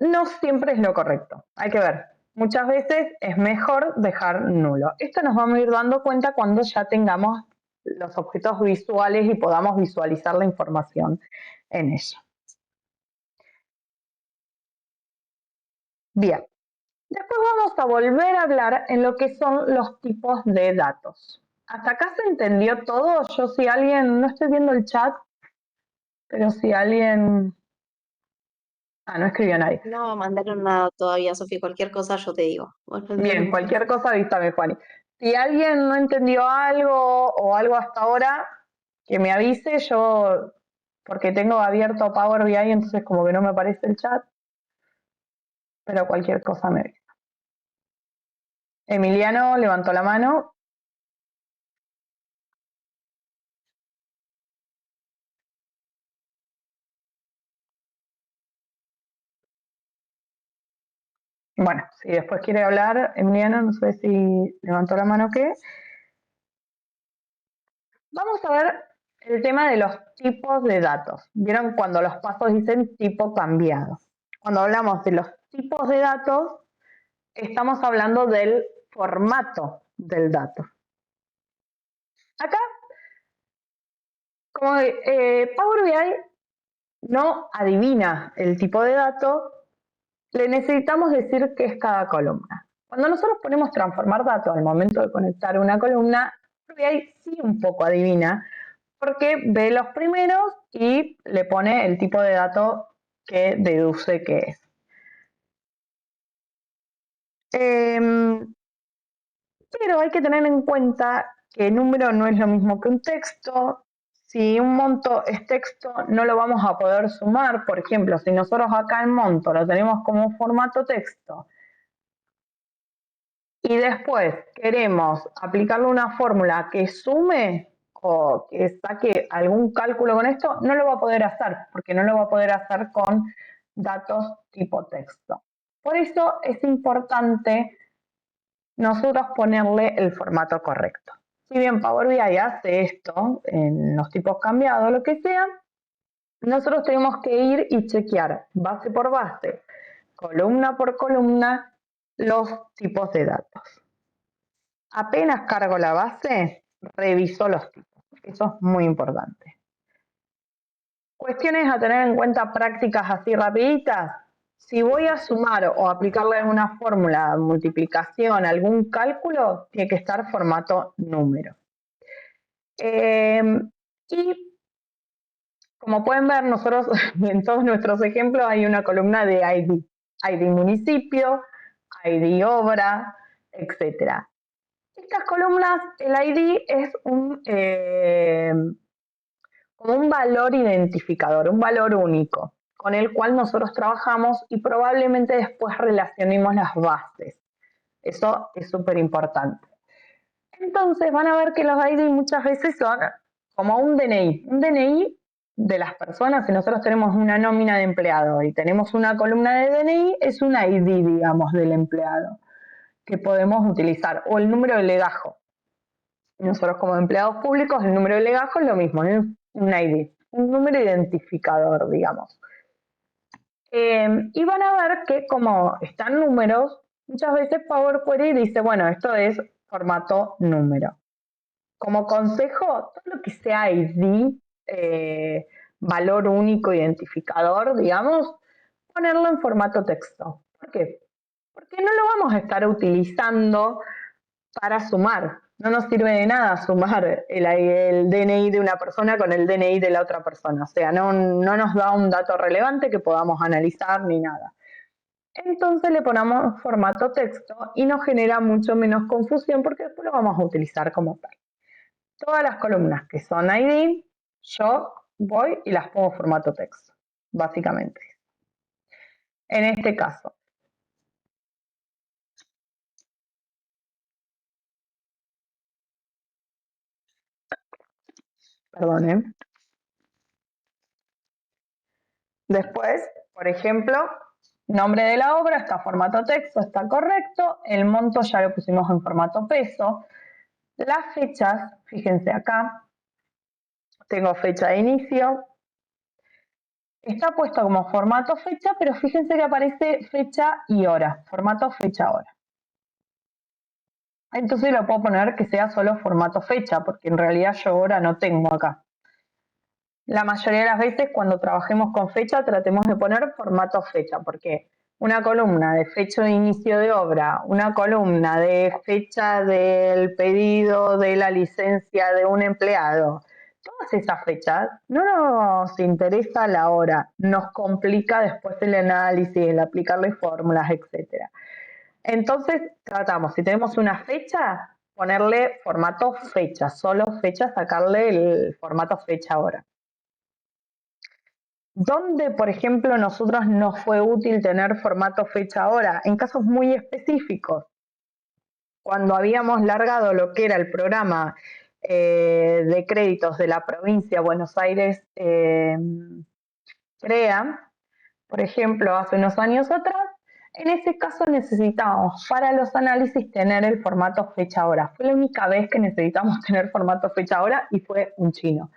No siempre es lo correcto, hay que ver. Muchas veces es mejor dejar nulo. Esto nos vamos a ir dando cuenta cuando ya tengamos los objetos visuales y podamos visualizar la información en ella. Bien, después vamos a volver a hablar en lo que son los tipos de datos. ¿Hasta acá se entendió todo? Yo si alguien, no estoy viendo el chat, pero si alguien... no escribió nadie. No mandaron nada todavía, Sofía. Cualquier cosa yo te digo. Bien, cualquier cosa avísame, Juani. Si alguien no entendió algo o algo hasta ahora, que me avise, yo, porque tengo abierto Power BI, entonces como que no me aparece el chat, pero cualquier cosa me avisa. Emiliano levantó la mano. Bueno, si después quiere hablar, Emiliano, no sé si levantó la mano o qué. Vamos a ver el tema de los tipos de datos. ¿Vieron cuando los pasos dicen tipo cambiado? Cuando hablamos de los tipos de datos, estamos hablando del formato del dato. Acá, como Power BI no adivina el tipo de dato, le necesitamos decir qué es cada columna. Cuando nosotros ponemos transformar datos al momento de conectar una columna, Power BI sí un poco adivina, porque ve los primeros y le pone el tipo de dato que deduce que es. Pero hay que tener en cuenta que número no es lo mismo que un texto. Si un monto es texto, no lo vamos a poder sumar. Por ejemplo, si nosotros acá el monto lo tenemos como formato texto y después queremos aplicarle una fórmula que sume o que saque algún cálculo con esto, no lo va a poder hacer, porque no lo va a poder hacer con datos tipo texto. Por eso es importante nosotros ponerle el formato correcto. Si bien Power BI hace esto en los tipos cambiados, lo que sea, nosotros tenemos que ir y chequear base por base, columna por columna, los tipos de datos. Apenas cargo la base, reviso los tipos. Eso es muy importante. Cuestiones a tener en cuenta prácticas así rapiditas. Si voy a sumar o aplicarle alguna fórmula, multiplicación, algún cálculo, tiene que estar formato número. Y como pueden ver, nosotros en todos nuestros ejemplos hay una columna de ID. ID municipio, ID obra, etc. Estas columnas, el ID es como un valor identificador, un valor único, con el cual nosotros trabajamos y probablemente después relacionemos las bases. Eso es súper importante. Entonces van a ver que los ID muchas veces son como un DNI. Un DNI de las personas, si nosotros tenemos una nómina de empleado y tenemos una columna de DNI, es un ID, digamos, del empleado que podemos utilizar. O el número de legajo. Nosotros como empleados públicos, el número de legajo es lo mismo, es un ID, un número identificador, digamos. Y van a ver que como están números, muchas veces Power Query dice, bueno, esto es formato número. Como consejo, todo lo que sea ID, valor único identificador, digamos, ponerlo en formato texto. ¿Por qué? Porque no lo vamos a estar utilizando para sumar. No nos sirve de nada sumar el DNI de una persona con el DNI de la otra persona. O sea, no nos da un dato relevante que podamos analizar ni nada. Entonces le ponemos formato texto y nos genera mucho menos confusión porque después lo vamos a utilizar como tal. Todas las columnas que son ID, yo voy y las pongo formato texto, básicamente. En este caso, perdón. Después, por ejemplo, nombre de la obra está formato texto, está correcto. El monto ya lo pusimos en formato peso. Las fechas, fíjense acá, tengo fecha de inicio, está puesto como formato fecha, pero fíjense que aparece fecha y hora, formato fecha-hora. Entonces lo puedo poner que sea solo formato fecha, porque en realidad yo hora no tengo acá. La mayoría de las veces cuando trabajemos con fecha tratemos de poner formato fecha, porque una columna de fecha de inicio de obra, una columna de fecha del pedido de la licencia de un empleado, todas esas fechas no nos interesa la hora, nos complica después el análisis, el aplicarle fórmulas, etc. Entonces tratamos, si tenemos una fecha, ponerle formato fecha, solo fecha, sacarle el formato fecha hora. ¿Dónde, por ejemplo, nosotros nos fue útil tener formato fecha-hora? En casos muy específicos. Cuando habíamos largado lo que era el programa de créditos de la provincia de Buenos Aires CREA, por ejemplo, hace unos años atrás, en ese caso necesitábamos para los análisis tener el formato fecha-hora. Fue la única vez que necesitamos tener formato fecha-hora y fue un chino.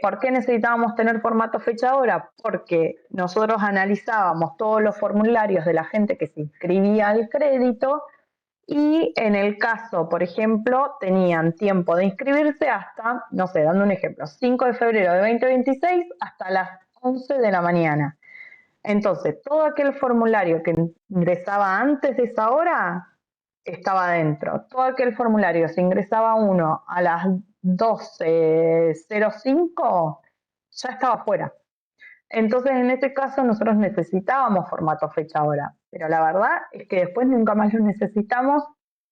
¿Por qué necesitábamos tener formato fecha-hora? Porque nosotros analizábamos todos los formularios de la gente que se inscribía al crédito y en el caso, por ejemplo, tenían tiempo de inscribirse hasta, no sé, dando un ejemplo, 5 de febrero de 2026 hasta las 11 de la mañana. Entonces, todo aquel formulario que ingresaba antes de esa hora estaba dentro. Todo aquel formulario, si ingresaba uno a las 12:05, ya estaba fuera. Entonces, en este caso, nosotros necesitábamos formato fecha-hora, pero la verdad es que después nunca más lo necesitamos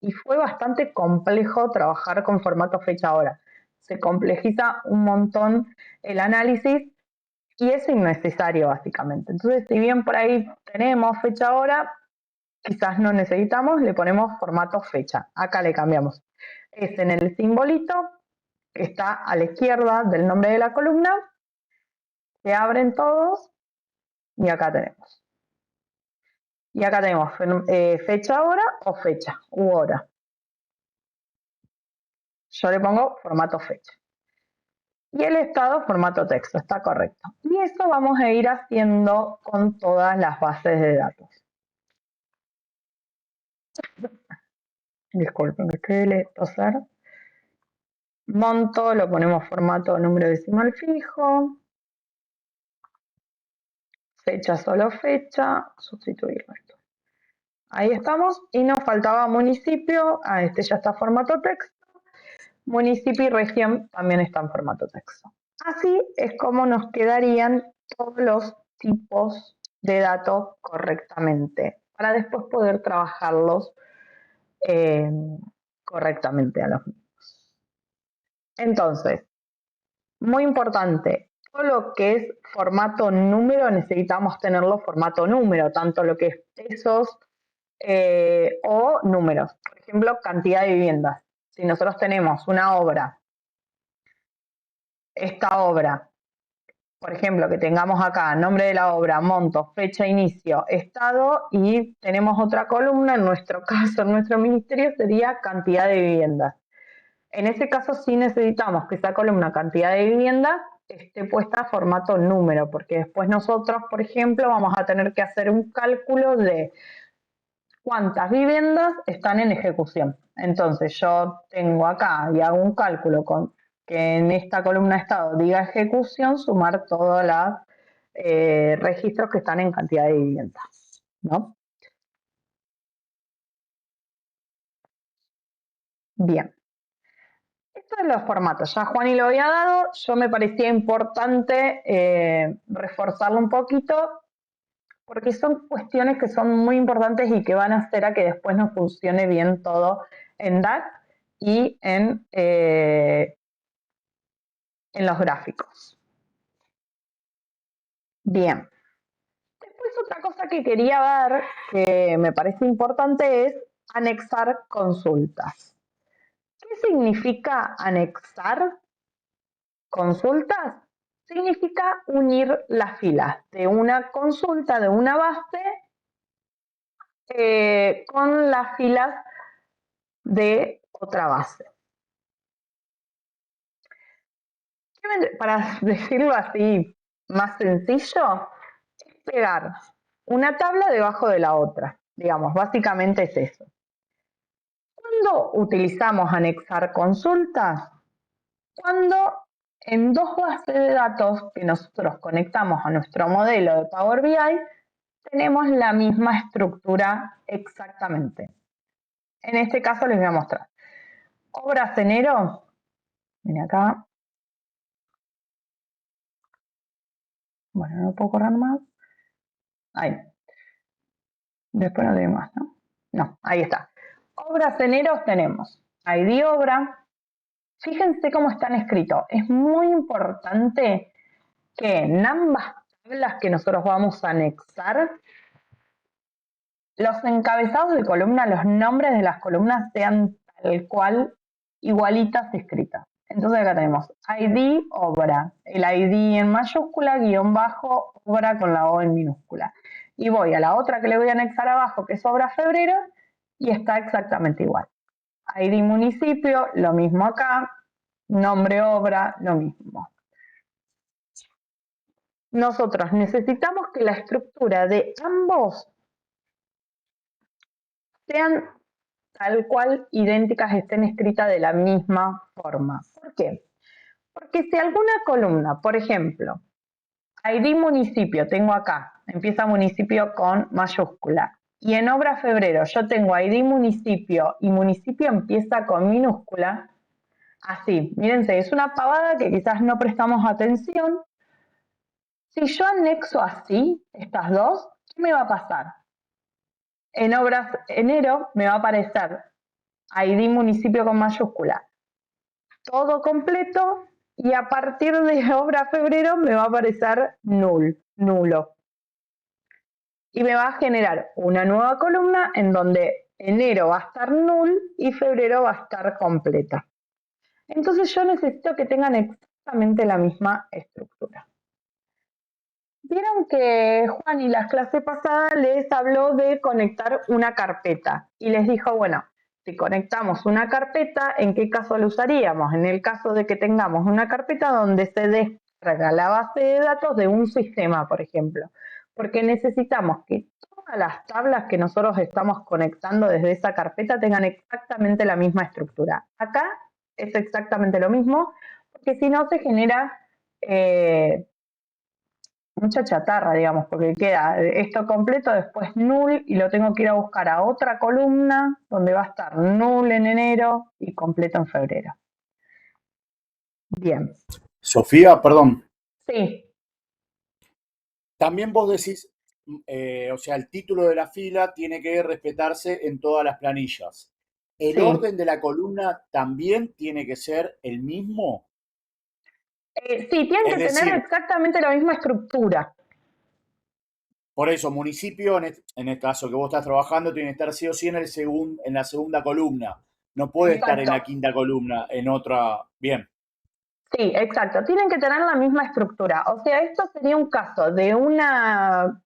y fue bastante complejo trabajar con formato fecha-hora. Se complejiza un montón el análisis y es innecesario básicamente. Entonces, si bien por ahí tenemos fecha-hora, quizás no necesitamos, le ponemos formato fecha. Acá le cambiamos. Es en el simbolito que está a la izquierda del nombre de la columna. Se abren todos y acá tenemos. Y acá tenemos fecha hora o fecha u hora. Yo le pongo formato fecha. Y el estado formato texto, está correcto. Y eso vamos a ir haciendo con todas las bases de datos. Disculpen, que quiere toser. Monto, lo ponemos formato número decimal fijo. Fecha, solo fecha. Sustituirlo esto. Ahí estamos. Y nos faltaba municipio. Este ya está formato texto. Municipio y región también está en formato texto. Así es como nos quedarían todos los tipos de datos correctamente para después poder trabajarlos correctamente a los mismos. Entonces, muy importante, todo lo que es formato número necesitamos tenerlo formato número, tanto lo que es pesos o números. Por ejemplo, cantidad de viviendas. Si nosotros tenemos una obra, esta obra, por ejemplo, que tengamos acá nombre de la obra, monto, fecha, inicio, estado y tenemos otra columna, en nuestro caso, en nuestro ministerio sería cantidad de viviendas. En ese caso sí necesitamos que esa columna cantidad de viviendas esté puesta a formato número, porque después nosotros, por ejemplo, vamos a tener que hacer un cálculo de cuántas viviendas están en ejecución. Entonces yo tengo acá y hago un cálculo con que en esta columna estado diga ejecución, sumar todos los registros que están en cantidad de viviendas, ¿no? Bien. Esto es los formatos. Ya Juani lo había dado. Yo me parecía importante reforzarlo un poquito porque son cuestiones que son muy importantes y que van a hacer a que después nos funcione bien todo en DAX y en los gráficos. Bien. Después otra cosa que quería ver, que me parece importante, es anexar consultas. ¿Qué significa anexar consultas? Significa unir las filas de una consulta, de una base, con las filas de otra base. para decirlo así más sencillo, es pegar una tabla debajo de la otra. Digamos, básicamente es eso. ¿Cuándo utilizamos anexar consultas? Cuando en dos bases de datos que nosotros conectamos a nuestro modelo de Power BI tenemos la misma estructura exactamente. En este caso les voy a mostrar. Obras enero, miren acá. Bueno, no puedo correr más. Ahí. Después no tiene más, ¿no? No, ahí está. Obras enero tenemos ID obra. Fíjense cómo están escritos. Es muy importante que en ambas tablas que nosotros vamos a anexar, los encabezados de columna, los nombres de las columnas sean tal cual, igualitas escritas. Entonces acá tenemos ID obra, el ID en mayúscula, guión bajo, obra con la O en minúscula. Y voy a la otra que le voy a anexar abajo, que es obra febrero, y está exactamente igual. ID municipio, lo mismo acá, nombre obra, lo mismo. Nosotros necesitamos que la estructura de ambos sean tal cual idénticas, estén escritas de la misma forma. ¿Por qué? Porque si alguna columna, por ejemplo, ID municipio, tengo acá, empieza municipio con mayúscula, y en obra febrero yo tengo ID municipio y municipio empieza con minúscula, así, mírense, es una pavada que quizás no prestamos atención. Si yo anexo así estas dos, ¿qué me va a pasar? En obras enero me va a aparecer ID municipio con mayúscula, todo completo, y a partir de obra febrero me va a aparecer nulo. Y me va a generar una nueva columna en donde enero va a estar null y febrero va a estar completa. Entonces yo necesito que tengan exactamente la misma estructura. Vieron que Juan y las clases pasadas les habló de conectar una carpeta y les dijo, bueno, si conectamos una carpeta, ¿en qué caso lo usaríamos? En el caso de que tengamos una carpeta donde se descarga la base de datos de un sistema, por ejemplo, porque necesitamos que todas las tablas que nosotros estamos conectando desde esa carpeta tengan exactamente la misma estructura. Acá es exactamente lo mismo, porque si no se genera mucha chatarra, digamos, porque queda esto completo, después null, y lo tengo que ir a buscar a otra columna donde va a estar null en enero y completo en febrero. Bien. Sofía, perdón. Sí. También vos decís, o sea, el título de la fila tiene que respetarse en todas las planillas. ¿El Sí. orden de la columna también tiene que ser el mismo? Sí, tienen que tener exactamente la misma estructura. Por eso, municipio, en el caso que vos estás trabajando, tiene que estar sí o sí en la segunda columna. No puede estar en la quinta columna, en otra. Bien. Sí, exacto. Tienen que tener la misma estructura. O sea, esto sería un caso de una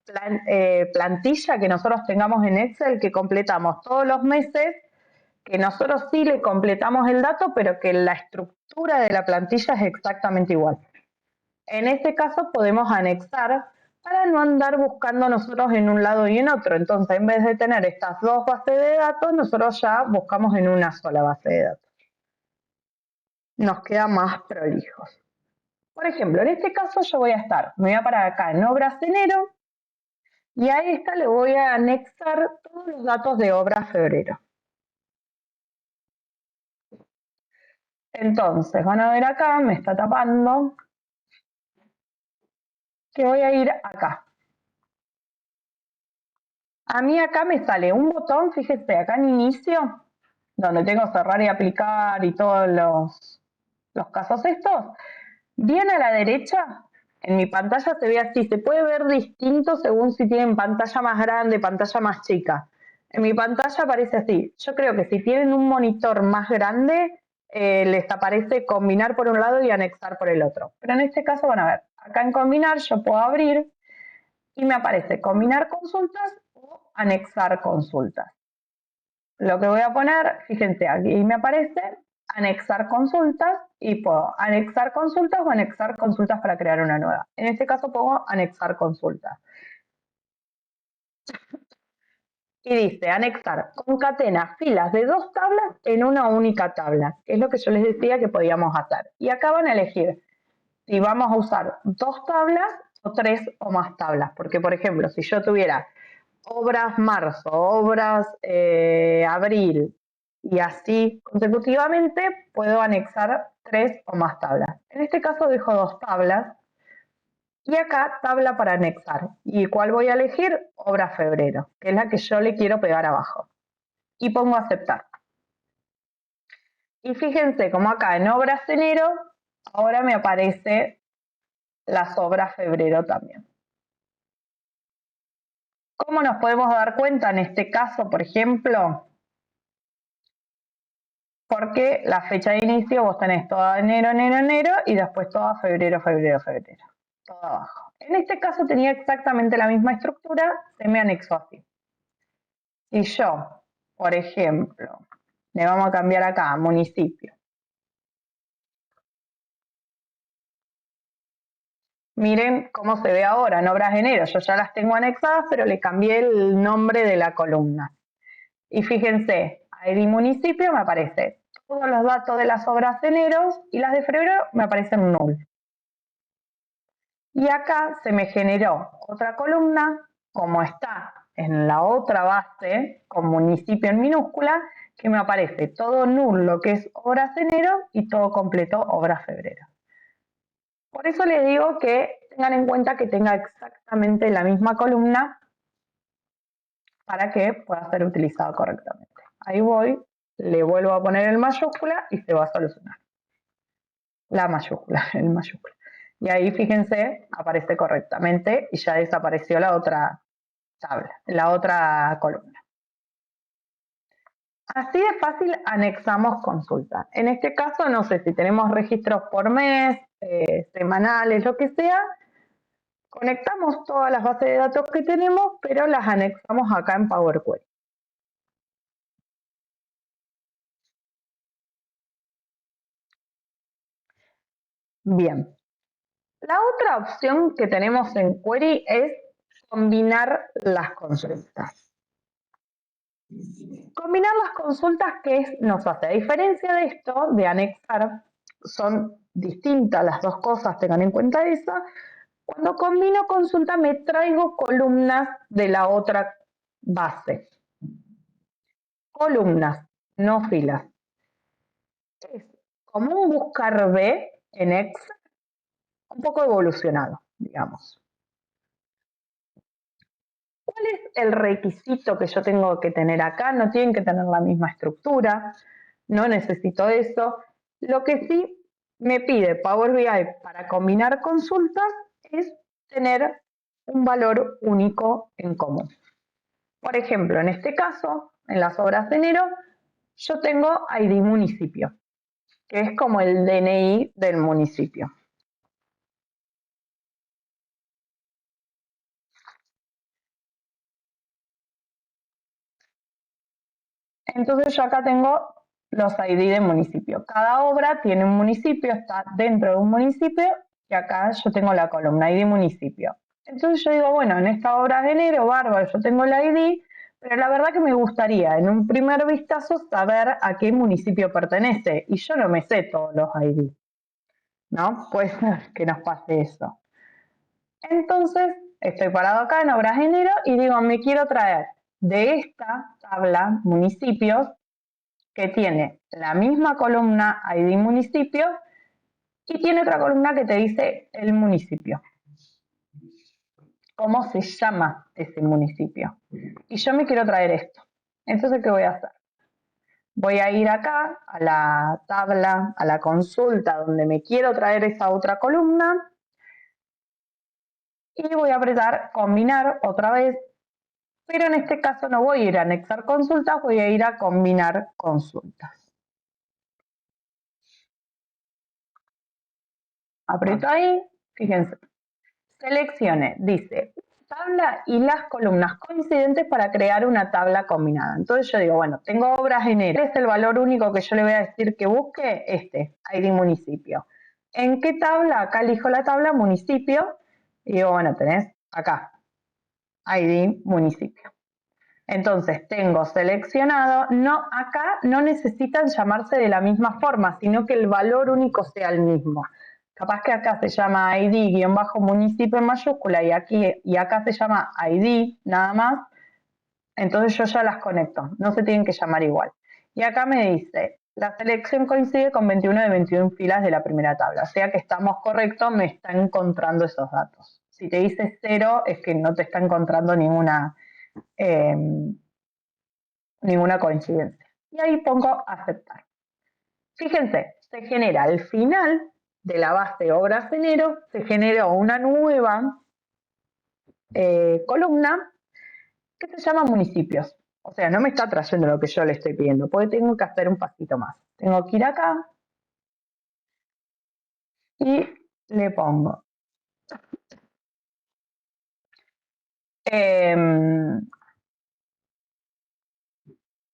plantilla que nosotros tengamos en Excel que completamos todos los meses, que nosotros sí le completamos el dato, pero que la estructura de la plantilla es exactamente igual. En este caso podemos anexar para no andar buscando nosotros en un lado y en otro. Entonces, en vez de tener estas dos bases de datos, nosotros ya buscamos en una sola base de datos. Nos queda más prolijos. Por ejemplo, en este caso yo voy a me voy a parar acá en obras enero, y a esta le voy a anexar todos los datos de obra febrero. Entonces, van a ver acá, me está tapando, que voy a ir acá. A mí acá me sale un botón, fíjese, acá en inicio, donde tengo cerrar y aplicar y todos los casos estos. Bien a la derecha, en mi pantalla se ve así, se puede ver distinto según si tienen pantalla más grande, pantalla más chica. En mi pantalla aparece así. Yo creo que si tienen un monitor más grande, les aparece combinar por un lado y anexar por el otro. Pero en este caso van a ver, acá en combinar yo puedo abrir y me aparece combinar consultas o anexar consultas. Lo que voy a poner, fíjense, aquí me aparece anexar consultas y puedo anexar consultas o anexar consultas para crear una nueva. En este caso pongo anexar consultas. Y dice anexar, concatena filas de 2 tablas en una única tabla, que es lo que yo les decía que podíamos hacer. Y acá van a elegir si vamos a usar 2 tablas o 3 o más tablas, porque por ejemplo, si yo tuviera obras marzo, obras abril y así consecutivamente, puedo anexar 3 o más tablas. En este caso dejo 2 tablas y acá tabla para anexar. ¿Y cuál voy a elegir? Obra febrero, que es la que yo le quiero pegar abajo. Y pongo aceptar. Y fíjense como acá en obras enero, ahora me aparece las obras febrero también. ¿Cómo nos podemos dar cuenta en este caso, por ejemplo? Porque la fecha de inicio vos tenés toda enero, enero, enero y después toda febrero, febrero, febrero. Todo abajo. En este caso tenía exactamente la misma estructura, se me anexó así. Si yo, por ejemplo, le vamos a cambiar acá, municipio. Miren cómo se ve ahora en obras de enero. Yo ya las tengo anexadas, pero le cambié el nombre de la columna. Y fíjense, ID municipio me aparece todos los datos de las obras de enero y las de febrero me aparecen null. Y acá se me generó otra columna, como está en la otra base, con municipio en minúscula, que me aparece todo null lo que es obras de enero y todo completo obras febrero. Por eso les digo que tengan en cuenta que tenga exactamente la misma columna para que pueda ser utilizado correctamente. Ahí voy, le vuelvo a poner el mayúscula y se va a solucionar. La mayúscula, el mayúscula. Y ahí fíjense, aparece correctamente y ya desapareció la otra tabla, la otra columna. Así de fácil anexamos consulta. En este caso, no sé si tenemos registros por mes, semanales, lo que sea, conectamos todas las bases de datos que tenemos, pero las anexamos acá en Power Query. Bien. La otra opción que tenemos en Query es combinar las consultas. Combinar las consultas, ¿qué nos hace? A diferencia de esto, de anexar, son distintas las dos cosas, tengan en cuenta eso. Cuando combino consulta me traigo columnas de la otra base. Columnas, no filas. Es como un buscar B en Excel, un poco evolucionado, digamos. ¿Cuál es el requisito que yo tengo que tener acá? No tienen que tener la misma estructura, no necesito eso. Lo que sí me pide Power BI para combinar consultas es tener un valor único en común. Por ejemplo, en este caso, en las obras de enero, yo tengo ID municipio, que es como el DNI del municipio. Entonces yo acá tengo los ID de municipio. Cada obra tiene un municipio, está dentro de un municipio y acá yo tengo la columna ID municipio. Entonces yo digo, bueno, en esta obra de enero, bárbaro, yo tengo el ID, pero la verdad que me gustaría en un primer vistazo saber a qué municipio pertenece y yo no me sé todos los ID, ¿no? Puede ser que nos pase eso. Entonces estoy parado acá en obras de enero y digo, me quiero traer de esta tabla municipios que tiene la misma columna ID municipio y tiene otra columna que te dice el municipio. ¿Cómo se llama ese municipio? Y yo me quiero traer esto. Entonces, ¿qué voy a hacer? Voy a ir acá a la tabla, a la consulta donde me quiero traer esa otra columna y voy a apretar combinar otra vez, pero en este caso no voy a ir a anexar consultas, voy a ir a combinar consultas. Aprieto ahí, fíjense, seleccione, dice tabla y las columnas coincidentes para crear una tabla combinada. Entonces yo digo, bueno, tengo obras en enero. ¿Cuál es el valor único que yo le voy a decir que busque? ID municipio. ¿En qué tabla? Acá elijo la tabla municipio y digo, bueno, tenés acá, ID municipio. Entonces tengo seleccionado, acá no necesitan llamarse de la misma forma, sino que el valor único sea el mismo. Capaz que acá se llama ID-municipio en mayúscula y acá se llama ID nada más, entonces yo ya las conecto, no se tienen que llamar igual. Y acá me dice, la selección coincide con 21 de 21 filas de la primera tabla, o sea que estamos correctos, me está encontrando esos datos. Si te dice 0 es que no te está encontrando ninguna coincidencia. Y ahí pongo aceptar. Fíjense, se genera al final de la base obras enero, se generó una nueva columna que se llama municipios. O sea, no me está trayendo lo que yo le estoy pidiendo, porque tengo que hacer un pasito más. Tengo que ir acá y le pongo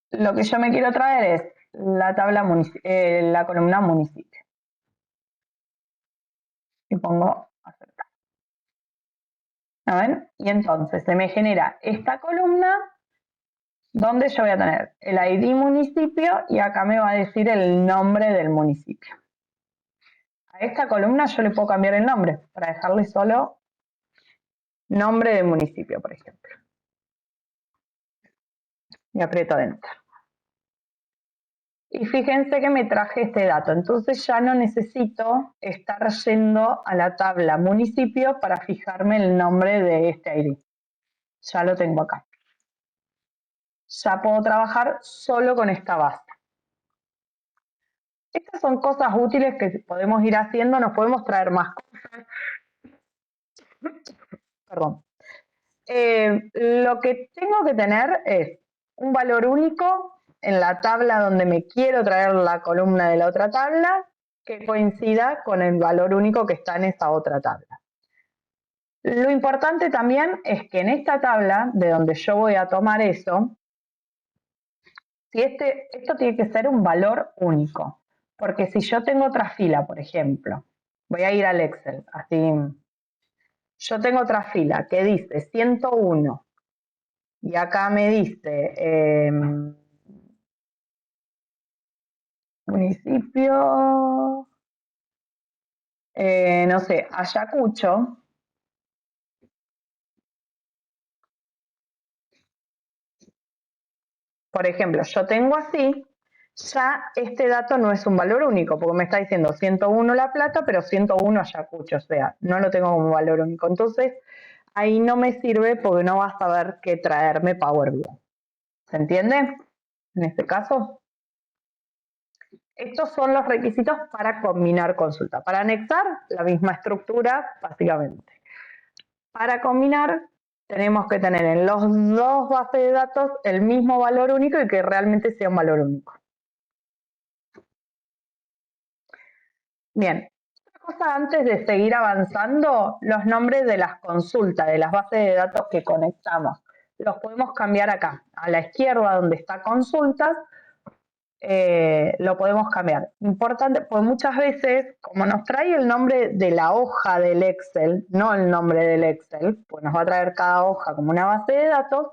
lo que yo me quiero traer es la tabla la columna municipio. Y pongo aceptar. ¿Ven? Y entonces se me genera esta columna donde yo voy a tener el ID municipio y acá me va a decir el nombre del municipio. A esta columna yo le puedo cambiar el nombre para dejarle solo nombre del municipio, por ejemplo. Y aprieto Enter. Y fíjense que me traje este dato, entonces ya no necesito estar yendo a la tabla municipio para fijarme el nombre de este ID. Ya lo tengo acá. Ya puedo trabajar solo con esta base. Estas son cosas útiles que podemos ir haciendo, nos podemos traer más cosas. Perdón. Lo que tengo que tener es un valor único en la tabla donde me quiero traer la columna de la otra tabla que coincida con el valor único que está en esa otra tabla. Lo importante también es que en esta tabla, de donde yo voy a tomar eso, si esto tiene que ser un valor único, porque si yo tengo otra fila, por ejemplo, voy a ir al Excel, así, yo tengo otra fila que dice 101 y acá me dice municipio, no sé, Ayacucho. Por ejemplo, yo tengo así, ya este dato no es un valor único, porque me está diciendo 101 La Plata, pero 101 Ayacucho, o sea, no lo tengo como valor único. Entonces, ahí no me sirve porque no vas a saber qué traerme Power BI. ¿Se entiende? En este caso, estos son los requisitos para combinar consulta. Para anexar, la misma estructura, básicamente. Para combinar, tenemos que tener en los dos bases de datos el mismo valor único y que realmente sea un valor único. Bien, otra cosa antes de seguir avanzando, los nombres de las consultas, de las bases de datos que conectamos, los podemos cambiar acá. A la izquierda donde está consultas, lo podemos cambiar. Importante, pues muchas veces, como nos trae el nombre de la hoja del Excel, no el nombre del Excel, pues nos va a traer cada hoja como una base de datos,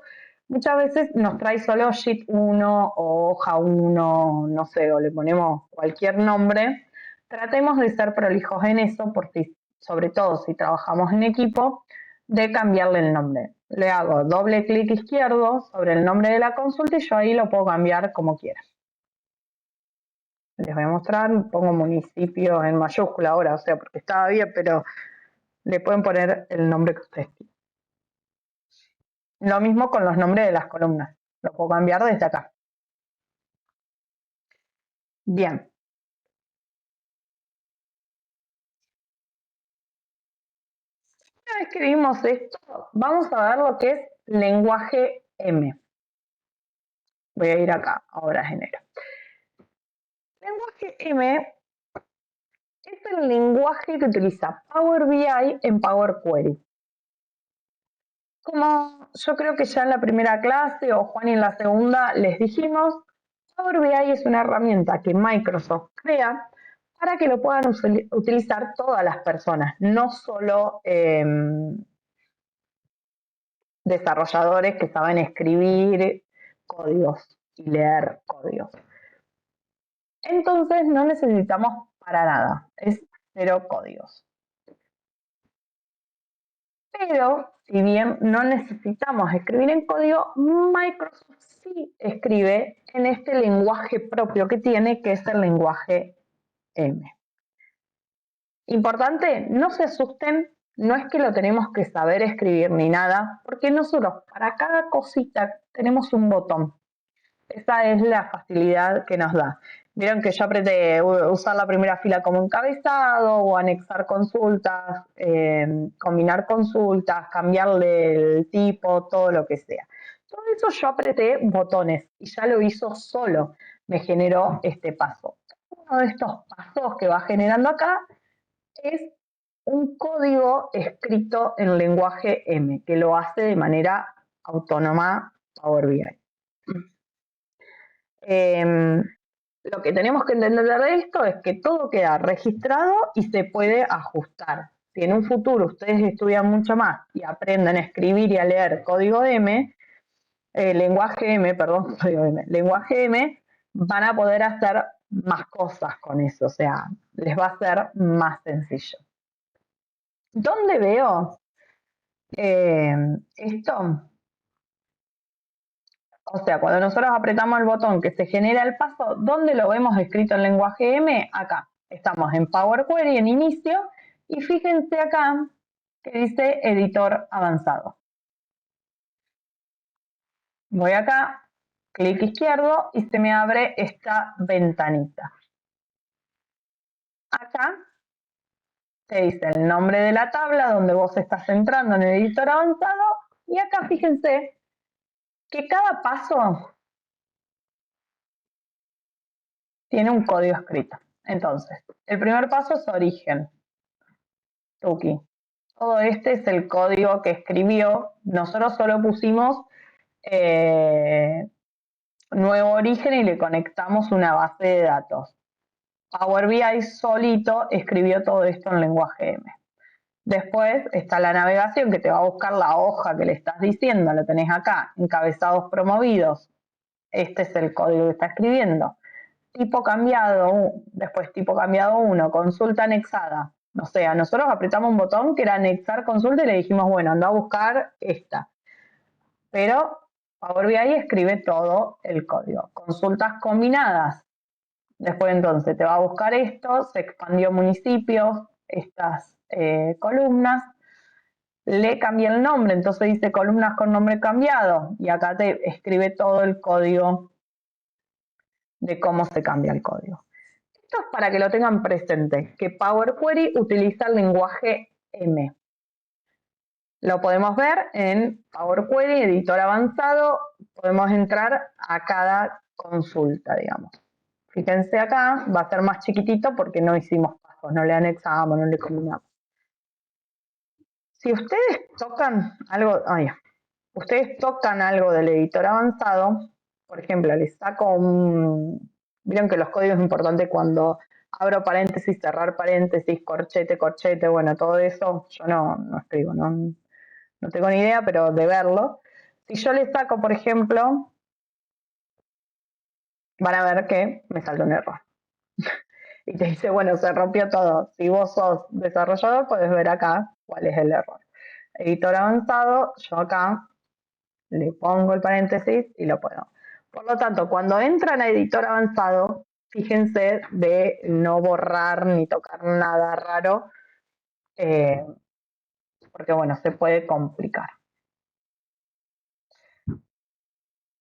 muchas veces nos trae solo Sheet 1 o hoja 1, no sé, o le ponemos cualquier nombre. Tratemos de ser prolijos en eso, porque sobre todo si trabajamos en equipo, de cambiarle el nombre. Le hago doble clic izquierdo sobre el nombre de la consulta y yo ahí lo puedo cambiar como quiera. Les voy a mostrar, pongo municipio en mayúscula ahora, o sea, porque estaba bien, pero le pueden poner el nombre que ustedes quieran. Lo mismo con los nombres de las columnas, lo puedo cambiar desde acá. Bien. Una vez que vimos esto, vamos a ver lo que es lenguaje M. Voy a ir acá, ahora genero. Lenguaje M es el lenguaje que utiliza Power BI en Power Query. Como yo creo que ya en la primera clase o Juan en la segunda les dijimos, Power BI es una herramienta que Microsoft crea para que lo puedan utilizar todas las personas, no solo desarrolladores que saben escribir códigos y leer códigos. Entonces no necesitamos para nada, es cero códigos. Pero si bien no necesitamos escribir en código, Microsoft sí escribe en este lenguaje propio que tiene, que es el lenguaje M. Importante, no se asusten, no es que lo tenemos que saber escribir ni nada, porque nosotros para cada cosita tenemos un botón. Esa es la facilidad que nos da. Vieron que yo apreté usar la primera fila como encabezado o anexar consultas, combinar consultas, cambiarle el tipo, todo lo que sea. Todo eso yo apreté botones y ya lo hizo solo, me generó este paso. Uno de estos pasos que va generando acá es un código escrito en lenguaje M, que lo hace de manera autónoma Power BI. Lo que tenemos que entender de esto es que todo queda registrado y se puede ajustar. Si en un futuro ustedes estudian mucho más y aprenden a escribir y a leer código M, lenguaje M, perdón, código M, lenguaje M, van a poder hacer más cosas con eso, o sea, les va a ser más sencillo. ¿Dónde veo esto? O sea, cuando nosotros apretamos el botón que se genera el paso, ¿dónde lo vemos escrito en lenguaje M? Acá. Estamos en Power Query, en inicio, y fíjense acá que dice editor avanzado. Voy acá, clic izquierdo y se me abre esta ventanita. Acá te dice el nombre de la tabla donde vos estás entrando en el editor avanzado y acá fíjense que cada paso tiene un código escrito. Entonces, el primer paso es origen, Tuki. Todo este es el código que escribió. Nosotros solo pusimos nuevo origen y le conectamos una base de datos. Power BI solito escribió todo esto en lenguaje M. Después está la navegación que te va a buscar la hoja que le estás diciendo, lo tenés acá, encabezados promovidos. Este es el código que está escribiendo. Tipo cambiado, después tipo cambiado 1, consulta anexada. O sea, nosotros apretamos un botón que era anexar consulta y le dijimos, bueno, anda a buscar esta. Pero Power BI escribe todo el código. Consultas combinadas. Después entonces te va a buscar esto, se expandió municipios, estas columnas. Le cambié el nombre, entonces dice columnas con nombre cambiado. Y acá te escribe todo el código de cómo se cambia el código. Esto es para que lo tengan presente, que Power Query utiliza el lenguaje M. Lo podemos ver en Power Query, editor avanzado, podemos entrar a cada consulta, digamos. Fíjense acá, va a ser más chiquitito porque no hicimos pasos, no le anexamos, no le combinamos. Si ustedes tocan algo, ustedes tocan algo del editor avanzado, por ejemplo, les saco un... Vieron que los códigos es importante cuando abro paréntesis, cerrar paréntesis, corchete, corchete, bueno, todo eso yo no escribo, no tengo ni idea, pero de verlo. Si yo le saco, por ejemplo, van a ver que me salta un error. Y te dice, bueno, se rompió todo. Si vos sos desarrollador, puedes ver acá cuál es el error. Editor avanzado, yo acá le pongo el paréntesis y lo puedo. Por lo tanto, cuando entran a editor avanzado, fíjense de no borrar ni tocar nada raro, porque bueno, se puede complicar.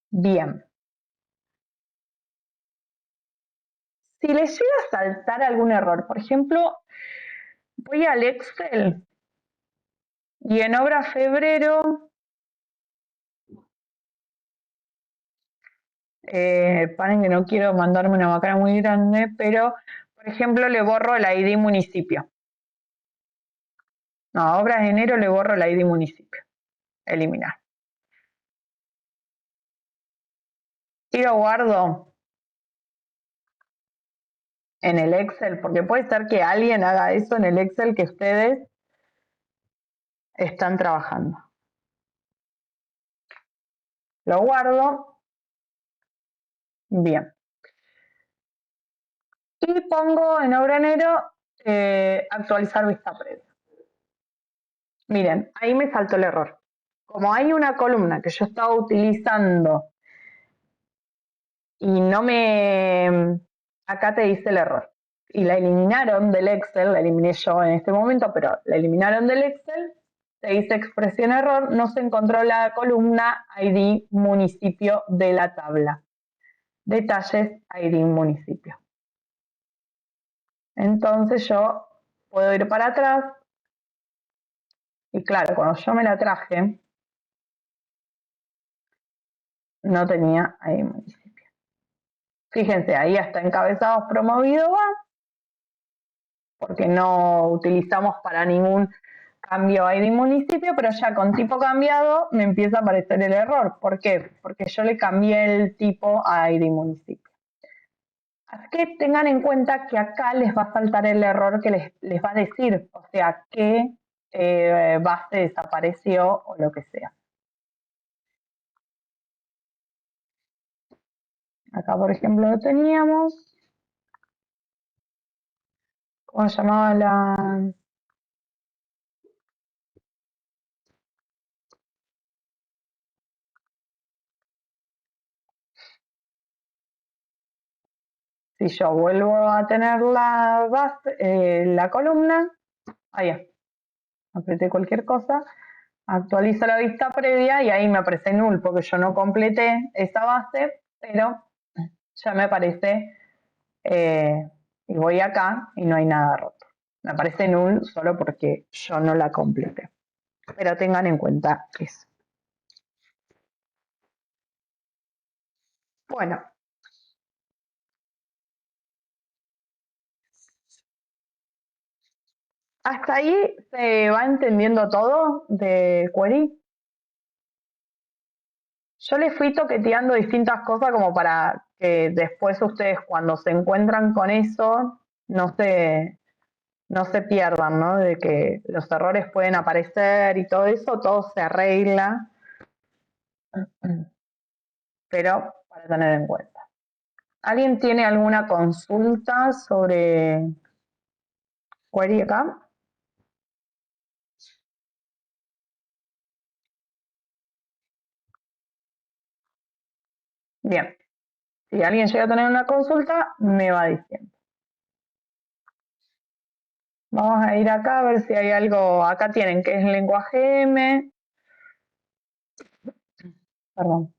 Bien. Si les llega a saltar algún error, por ejemplo, voy al Excel y en obra febrero, paren que no quiero mandarme una macana muy grande, pero por ejemplo le borro el ID municipio. No, a obras de enero le borro el ID municipio. eliminar. Y lo guardo en el Excel, porque puede ser que alguien haga eso en el Excel que ustedes están trabajando. Lo guardo. Bien. Y pongo en obra enero actualizar vista previa. Miren, ahí me saltó el error. Como hay una columna que yo estaba utilizando y no me... Acá te dice el error. Y la eliminaron del Excel, la eliminé yo en este momento, pero la eliminaron del Excel, te dice expresión error, no se encontró la columna ID municipio de la tabla. Detalles ID municipio. Entonces yo puedo ir para atrás y claro, cuando yo me la traje, no tenía ID municipio. Fíjense, ahí hasta encabezados promovido va, porque no utilizamos para ningún cambio ID municipio, pero ya con tipo cambiado me empieza a aparecer el error. ¿Por qué? Porque yo le cambié el tipo a ID municipio. Así que tengan en cuenta que acá les va a faltar el error que les va a decir, o sea, qué base desapareció o lo que sea. Acá, por ejemplo, lo teníamos. ¿Cómo se llamaba la...? Si yo vuelvo a tener la base, la columna, ahí apreté cualquier cosa, actualizo la vista previa y ahí me aparece null porque yo no completé esa base, pero ya me aparece y voy acá y no hay nada roto. Me aparece null solo porque yo no la completé. Pero tengan en cuenta eso. Bueno. ¿Hasta ahí se va entendiendo todo de query? Yo les fui toqueteando distintas cosas como para que después ustedes cuando se encuentran con eso no se pierdan, ¿no? De que los errores pueden aparecer y todo se arregla, pero para tener en cuenta. ¿Alguien tiene alguna consulta sobre query acá? Bien, si alguien llega a tener una consulta, me va diciendo. Vamos a ir acá a ver si hay algo, acá tienen que es el lenguaje M. Perdón.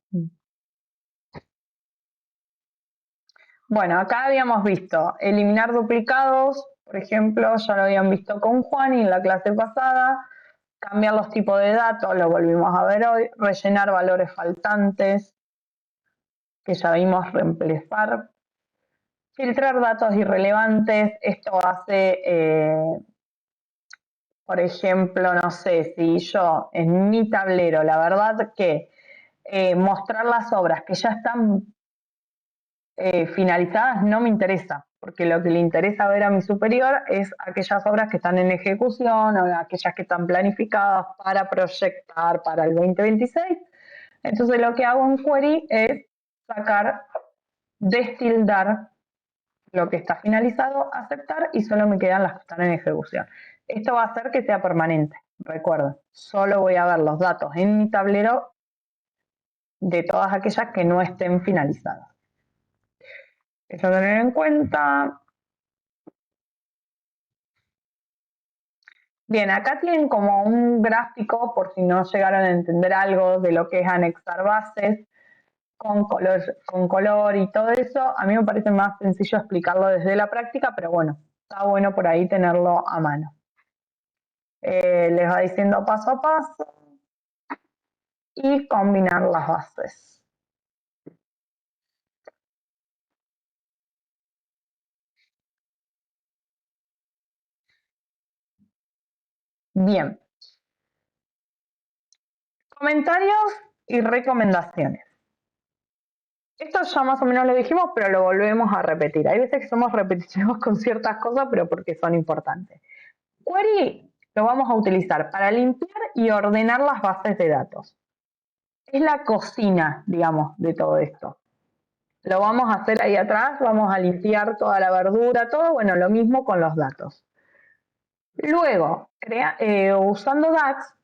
Bueno, acá habíamos visto eliminar duplicados, por ejemplo, ya lo habían visto con Juan y en la clase pasada, cambiar los tipos de datos, lo volvimos a ver hoy, rellenar valores faltantes, que ya vimos reemplazar, filtrar datos irrelevantes, esto hace, por ejemplo, no sé, si yo en mi tablero, la verdad que mostrar las obras que ya están finalizadas no me interesa, porque lo que le interesa ver a mi superior es aquellas obras que están en ejecución o aquellas que están planificadas para proyectar para el 2026. Entonces lo que hago en query es sacar, destildar lo que está finalizado, aceptar y solo me quedan las que están en ejecución. Esto va a hacer que sea permanente. Recuerden, solo voy a ver los datos en mi tablero de todas aquellas que no estén finalizadas. Eso tener en cuenta. Bien, acá tienen como un gráfico, por si no llegaron a entender algo de lo que es anexar bases con color y todo eso. A mí me parece más sencillo explicarlo desde la práctica, pero bueno, está bueno por ahí tenerlo a mano. Les va diciendo paso a paso y combinar las bases. Bien. Comentarios y recomendaciones. Esto ya más o menos lo dijimos, pero lo volvemos a repetir. Hay veces que somos repetitivos con ciertas cosas, pero porque son importantes. Query lo vamos a utilizar para limpiar y ordenar las bases de datos. Es la cocina, digamos, de todo esto. Lo vamos a hacer ahí atrás, vamos a limpiar toda la verdura, todo, bueno, lo mismo con los datos. Luego, usando DAX,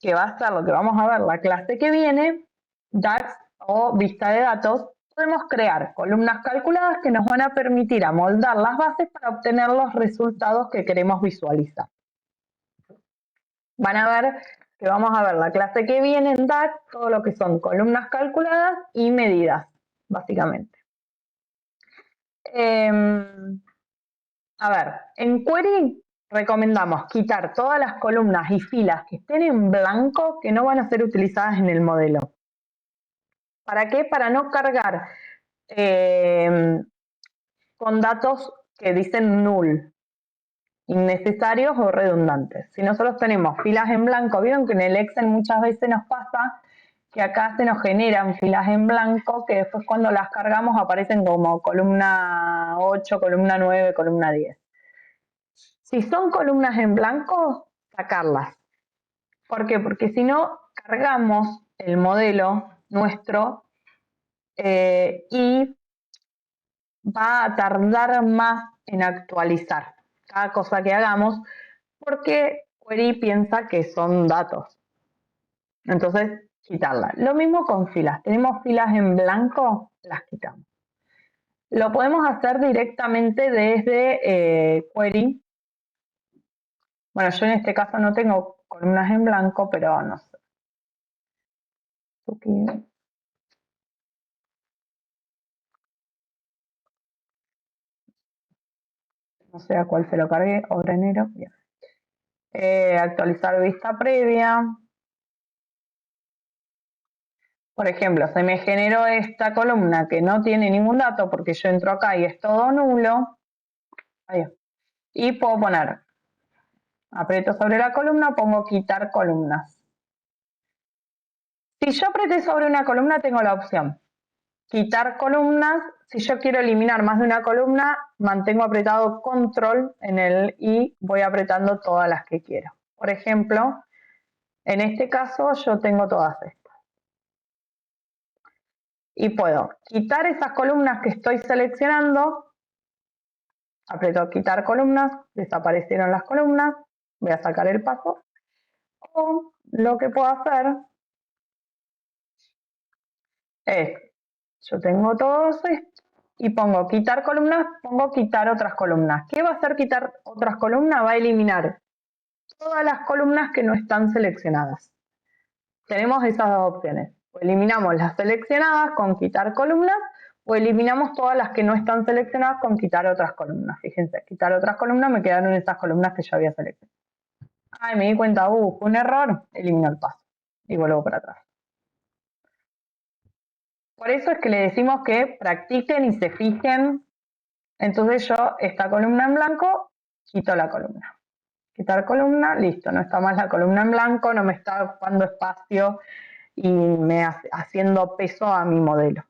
que va a ser lo que vamos a ver la clase que viene, DAX o vista de datos, podemos crear columnas calculadas que nos van a permitir amoldar las bases para obtener los resultados que queremos visualizar. Van a ver que vamos a ver la clase que viene en DAX, todo lo que son columnas calculadas y medidas, básicamente. A ver, en Query recomendamos quitar todas las columnas y filas que estén en blanco que no van a ser utilizadas en el modelo. ¿Para qué? Para no cargar con datos que dicen null, innecesarios o redundantes. Si nosotros tenemos filas en blanco, vieron que en el Excel muchas veces nos pasa que acá se nos generan filas en blanco que después cuando las cargamos aparecen como columna 8, columna 9, columna 10. Si son columnas en blanco, sacarlas. ¿Por qué? Porque si no, cargamos el modelo nuestro y va a tardar más en actualizar cada cosa que hagamos porque Query piensa que son datos. Entonces, quitarla. Lo mismo con filas. Tenemos filas en blanco, las quitamos. Lo podemos hacer directamente desde Query. Bueno, yo en este caso no tengo columnas en blanco, pero no sé. No sé a cuál se lo cargué, obrenero. Bien. Actualizar vista previa. Por ejemplo, se me generó esta columna que no tiene ningún dato porque yo entro acá y es todo nulo. Ahí. Y puedo poner, aprieto sobre la columna, pongo quitar columnas. Si yo apreté sobre una columna, tengo la opción quitar columnas. Si yo quiero eliminar más de una columna, mantengo apretado control en el y voy apretando todas las que quiero. Por ejemplo, en este caso yo tengo todas estas. Y puedo quitar esas columnas que estoy seleccionando. Aprieto quitar columnas, desaparecieron las columnas. Voy a sacar el paso. O lo que puedo hacer es, yo tengo todo esto y pongo quitar columnas, pongo quitar otras columnas. ¿Qué va a hacer quitar otras columnas? Va a eliminar todas las columnas que no están seleccionadas. Tenemos esas dos opciones. O eliminamos las seleccionadas con quitar columnas o eliminamos todas las que no están seleccionadas con quitar otras columnas. Fíjense, quitar otras columnas, me quedaron esas columnas que yo había seleccionado. Ay, me di cuenta, fue un error, elimino el paso y vuelvo para atrás. Por eso es que le decimos que practiquen y se fijen. Entonces yo, esta columna en blanco, quito la columna. Quitar columna, listo, no está más la columna en blanco, no me está ocupando espacio y me haciendo peso a mi modelo.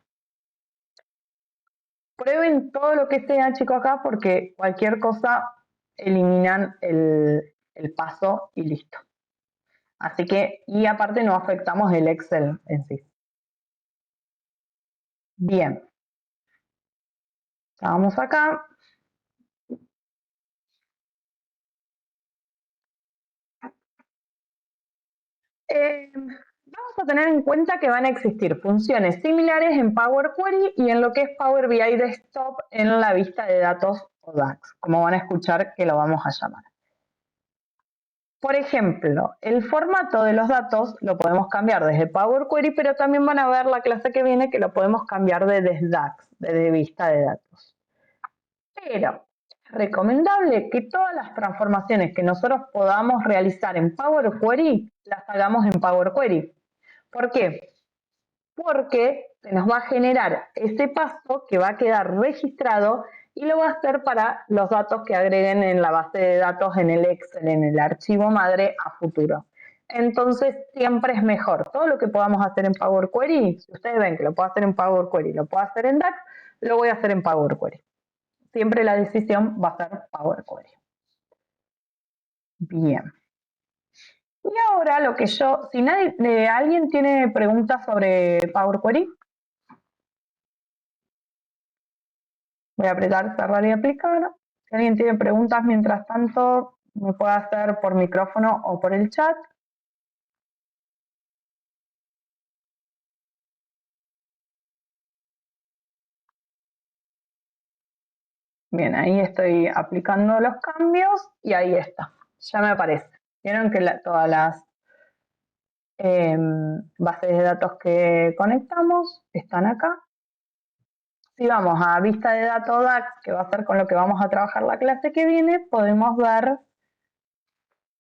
Prueben todo lo que sea, chicos, acá, porque cualquier cosa eliminan el paso y listo. Así que, y aparte no afectamos el Excel en sí. Bien. Vamos acá. Vamos a tener en cuenta que van a existir funciones similares en Power Query y en lo que es Power BI Desktop en la vista de datos o DAX, como van a escuchar que lo vamos a llamar. Por ejemplo, el formato de los datos lo podemos cambiar desde Power Query, pero también van a ver la clase que viene que lo podemos cambiar desde DAX, desde vista de datos. Pero es recomendable que todas las transformaciones que nosotros podamos realizar en Power Query las hagamos en Power Query. ¿Por qué? Porque se nos va a generar ese paso que va a quedar registrado y lo va a hacer para los datos que agreguen en la base de datos, en el Excel, en el archivo madre a futuro. entonces siempre es mejor. Todo lo que podamos hacer en Power Query, si ustedes ven que lo puedo hacer en Power Query, lo puedo hacer en DAX, lo voy a hacer en Power Query. Siempre la decisión va a ser Power Query. Bien. Y ahora lo que yo, si alguien tiene preguntas sobre Power Query, voy a apretar cerrar y aplicar. Si alguien tiene preguntas mientras tanto, me puede hacer por micrófono o por el chat. Bien, ahí estoy aplicando los cambios y ahí está, ya me aparece. Vieron que todas las bases de datos que conectamos están acá. Si vamos a vista de datos DAX, que va a ser con lo que vamos a trabajar la clase que viene, podemos ver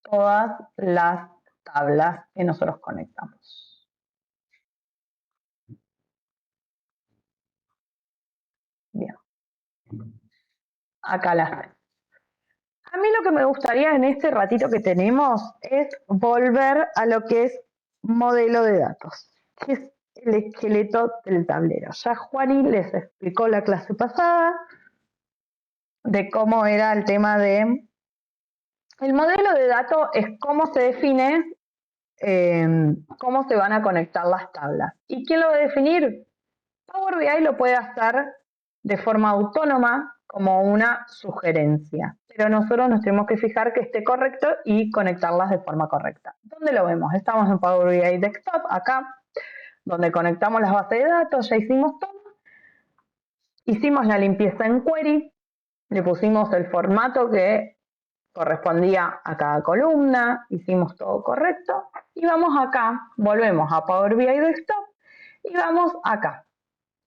todas las tablas que nosotros conectamos. Bien. Acá las ven. A mí lo que me gustaría en este ratito que tenemos es volver a lo que es modelo de datos, que es el esqueleto del tablero. Ya Juani les explicó la clase pasada de cómo era el tema de... El modelo de datos es cómo se define, cómo se van a conectar las tablas. ¿Y quién lo va a definir? Power BI lo puede hacer de forma autónoma como una sugerencia, pero nosotros nos tenemos que fijar que esté correcto y conectarlas de forma correcta. ¿Dónde lo vemos? Estamos en Power BI Desktop, acá, donde conectamos las bases de datos, ya hicimos todo. Hicimos la limpieza en query, le pusimos el formato que correspondía a cada columna, hicimos todo correcto y vamos acá, volvemos a Power BI Desktop y vamos acá,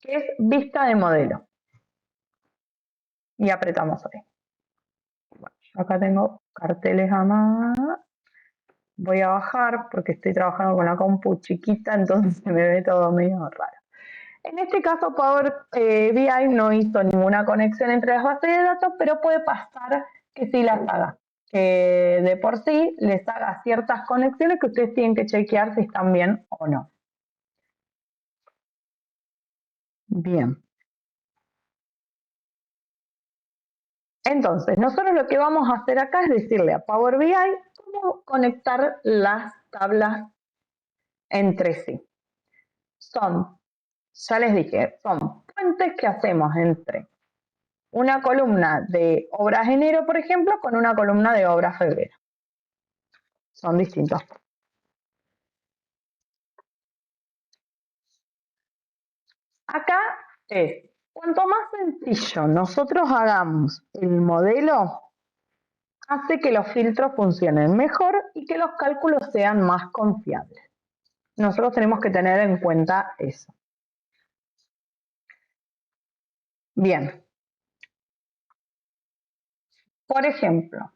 que es vista de modelo. Y apretamos ahí. Bueno, yo acá tengo carteles a mano. Voy a bajar porque estoy trabajando con la compu chiquita, entonces se me ve todo medio raro. En este caso, Power BI no hizo ninguna conexión entre las bases de datos, pero puede pasar que sí las haga. Que de por sí les haga ciertas conexiones que ustedes tienen que chequear si están bien o no. Bien. Entonces, nosotros lo que vamos a hacer acá es decirle a Power BI cómo conectar las tablas entre sí. Ya les dije, son puentes que hacemos entre una columna de obras enero, por ejemplo, con una columna de obras febrero. Son distintos. Acá es, cuanto más sencillo nosotros hagamos el modelo, hace que los filtros funcionen mejor y que los cálculos sean más confiables. Nosotros tenemos que tener en cuenta eso. Bien. Por ejemplo,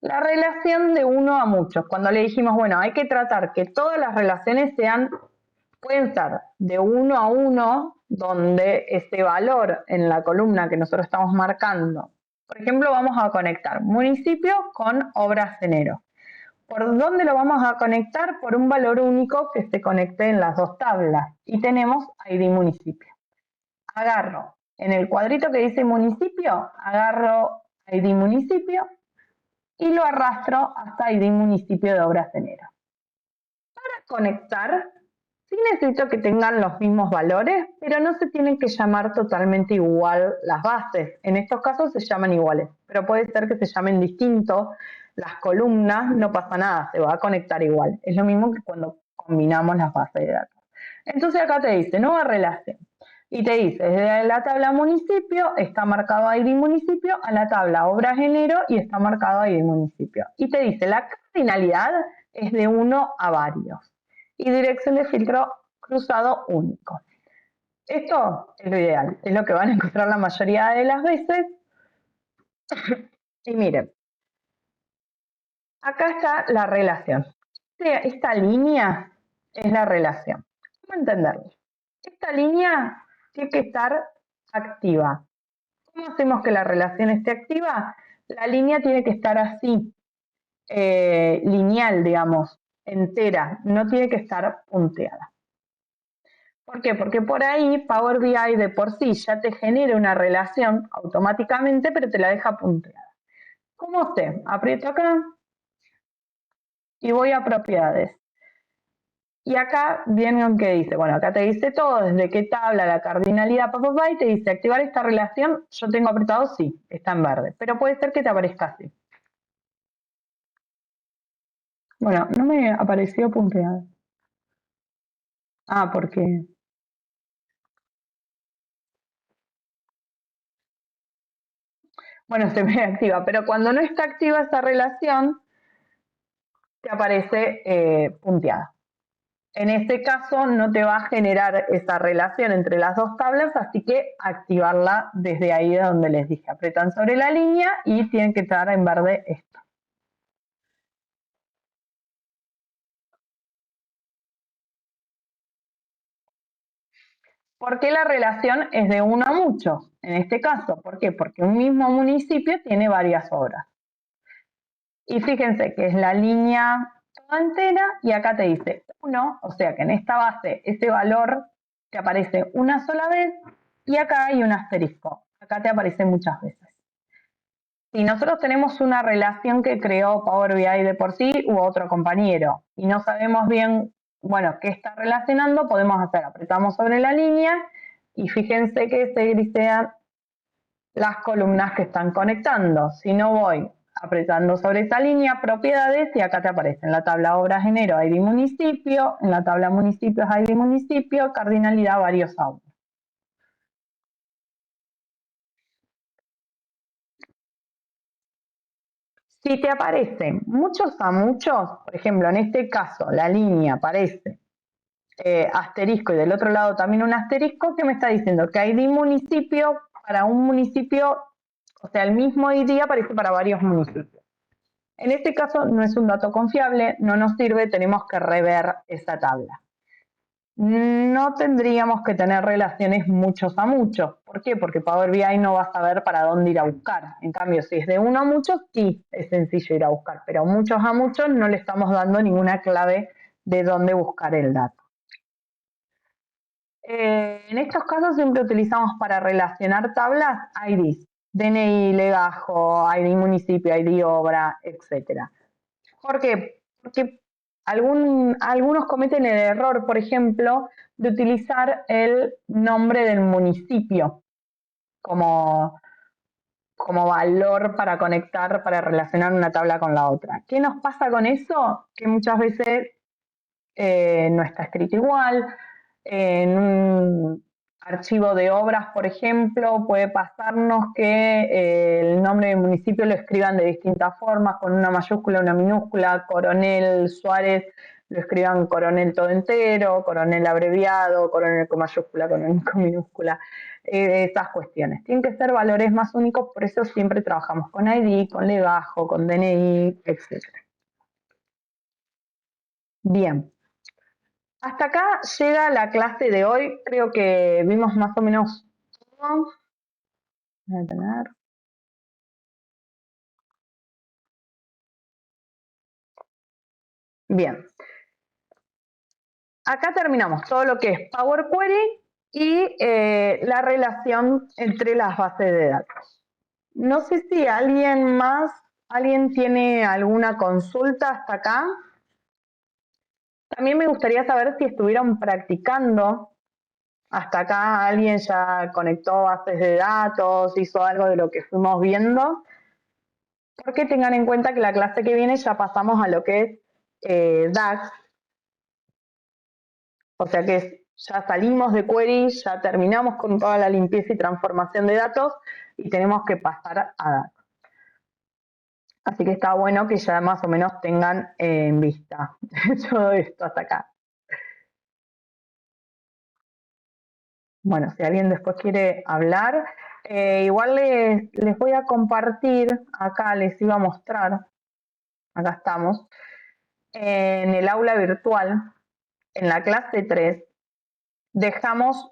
la relación de uno a muchos. Cuando le dijimos, bueno, hay que tratar que todas las relaciones pueden ser de 1 a 1, donde ese valor en la columna que nosotros estamos marcando, por ejemplo, vamos a conectar municipio con obras enero. ¿Por dónde lo vamos a conectar? Por un valor único que se conecte en las dos tablas. Y tenemos ID municipio. Agarro en el cuadrito que dice municipio, agarro ID municipio y lo arrastro hasta ID municipio de obras enero. Para conectar, sí necesito que tengan los mismos valores, pero no se tienen que llamar totalmente igual las bases. En estos casos se llaman iguales, pero puede ser que se llamen distintos. Las columnas, no pasa nada, se va a conectar igual. Es lo mismo que cuando combinamos las bases de datos. Entonces acá te dice nueva relación. Y te dice, desde la tabla municipio está marcado ID municipio a la tabla obras enero y está marcado ID municipio. Y te dice, la cardinalidad es de 1 a varios. Y dirección de filtro cruzado único. Esto es lo ideal, es lo que van a encontrar la mayoría de las veces. Y miren, acá está la relación. Esta línea es la relación. ¿Cómo entenderlo? Esta línea tiene que estar activa. ¿Cómo hacemos que la relación esté activa? La línea tiene que estar así, lineal, digamos. entera, no tiene que estar punteada. ¿Por qué? Porque por ahí Power BI de por sí ya te genera una relación automáticamente, pero te la deja punteada. ¿Cómo sé? Aprieto acá y voy a propiedades. Y acá viene un que dice, bueno, acá te dice todo, desde qué tabla, la cardinalidad, papá, y te dice activar esta relación. Yo tengo apretado sí, está en verde, pero puede ser que te aparezca así. Bueno, no me apareció punteada. Ah, porque... Bueno, se me activa, pero cuando no está activa esa relación, te aparece punteada. En este caso no te va a generar esa relación entre las dos tablas, así que activarla desde ahí de donde les dije. Apretan sobre la línea y tienen que estar en verde esto. ¿Por qué la relación es de uno a muchos? En este caso, ¿por qué? Porque un mismo municipio tiene varias obras. Y fíjense que es la línea toda entera y acá te dice 1, o sea que en esta base ese valor te aparece una sola vez y acá hay un asterisco. Acá te aparece muchas veces. Si nosotros tenemos una relación que creó Power BI de por sí u otro compañero y no sabemos bien, bueno, qué está relacionando, podemos hacer, apretamos sobre la línea y fíjense que se grisean las columnas que están conectando. Si no voy apretando sobre esa línea, propiedades, y acá te aparece en la tabla obras enero ID municipio, en la tabla municipios ID municipio, cardinalidad varios autos. Si te aparecen muchos a muchos, por ejemplo, en este caso la línea aparece asterisco y del otro lado también un asterisco, que me está diciendo que ID municipio para un municipio, o sea, el mismo ID aparece para varios municipios. En este caso no es un dato confiable, no nos sirve, tenemos que rever esa tabla. No tendríamos que tener relaciones muchos a muchos. ¿Por qué? Porque Power BI no va a saber para dónde ir a buscar. En cambio, si es de uno a muchos, sí es sencillo ir a buscar, pero muchos a muchos no le estamos dando ninguna clave de dónde buscar el dato. En estos casos siempre utilizamos para relacionar tablas IDs, DNI, legajo, ID municipio, ID obra, etc. ¿Por qué? Porque algunos cometen el error, por ejemplo, de utilizar el nombre del municipio como valor para conectar, para relacionar una tabla con la otra. ¿Qué nos pasa con eso? Que muchas veces no está escrito igual. En un archivo de obras, por ejemplo, puede pasarnos que el nombre del municipio lo escriban de distintas formas, con una mayúscula, una minúscula, Coronel Suárez lo escriban Coronel todo entero, Coronel abreviado, Coronel con mayúscula, Coronel con minúscula, esas cuestiones. Tienen que ser valores más únicos, por eso siempre trabajamos con ID, con legajo, con DNI, etc. Bien. Hasta acá llega la clase de hoy. Creo que vimos más o menos todo. Voy a tener. Bien. Acá terminamos todo lo que es Power Query y la relación entre las bases de datos. No sé si alguien tiene alguna consulta hasta acá. También me gustaría saber si estuvieron practicando. Hasta acá alguien ya conectó bases de datos, hizo algo de lo que fuimos viendo. Porque tengan en cuenta que la clase que viene ya pasamos a lo que es DAX. O sea que ya salimos de query, ya terminamos con toda la limpieza y transformación de datos y tenemos que pasar a DAX. Así que está bueno que ya más o menos tengan en vista todo esto hasta acá. Bueno, si alguien después quiere hablar, igual les voy a compartir, acá les iba a mostrar, acá estamos, en el aula virtual, en la clase 3, dejamos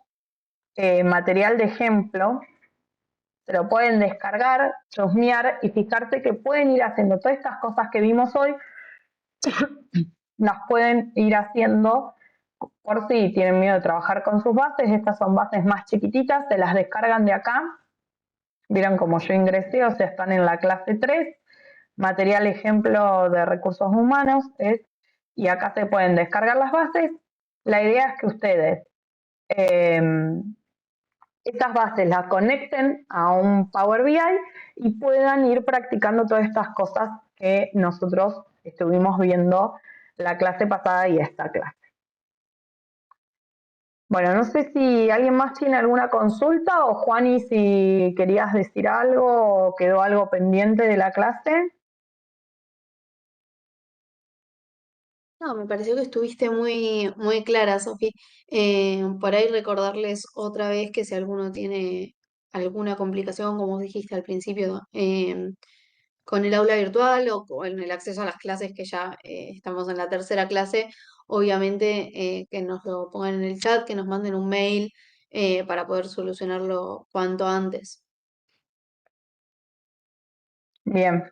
material de ejemplo, se lo pueden descargar, chusmear y fijarse que pueden ir haciendo todas estas cosas que vimos hoy las pueden ir haciendo por si tienen miedo de trabajar con sus bases. Estas son bases más chiquititas, se las descargan de acá. Vieron como yo ingresé, o sea, están en la clase 3. Material ejemplo de recursos humanos y acá se pueden descargar las bases. La idea es que ustedes estas bases las conecten a un Power BI y puedan ir practicando todas estas cosas que nosotros estuvimos viendo la clase pasada y esta clase. Bueno, no sé si alguien más tiene alguna consulta o Juani, si querías decir algo o quedó algo pendiente de la clase. No, me pareció que estuviste muy clara, Sofi. Por ahí recordarles otra vez que si alguno tiene alguna complicación, como dijiste al principio, con el aula virtual o con el acceso a las clases que ya estamos en la tercera clase, obviamente que nos lo pongan en el chat, que nos manden un mail para poder solucionarlo cuanto antes. Bien.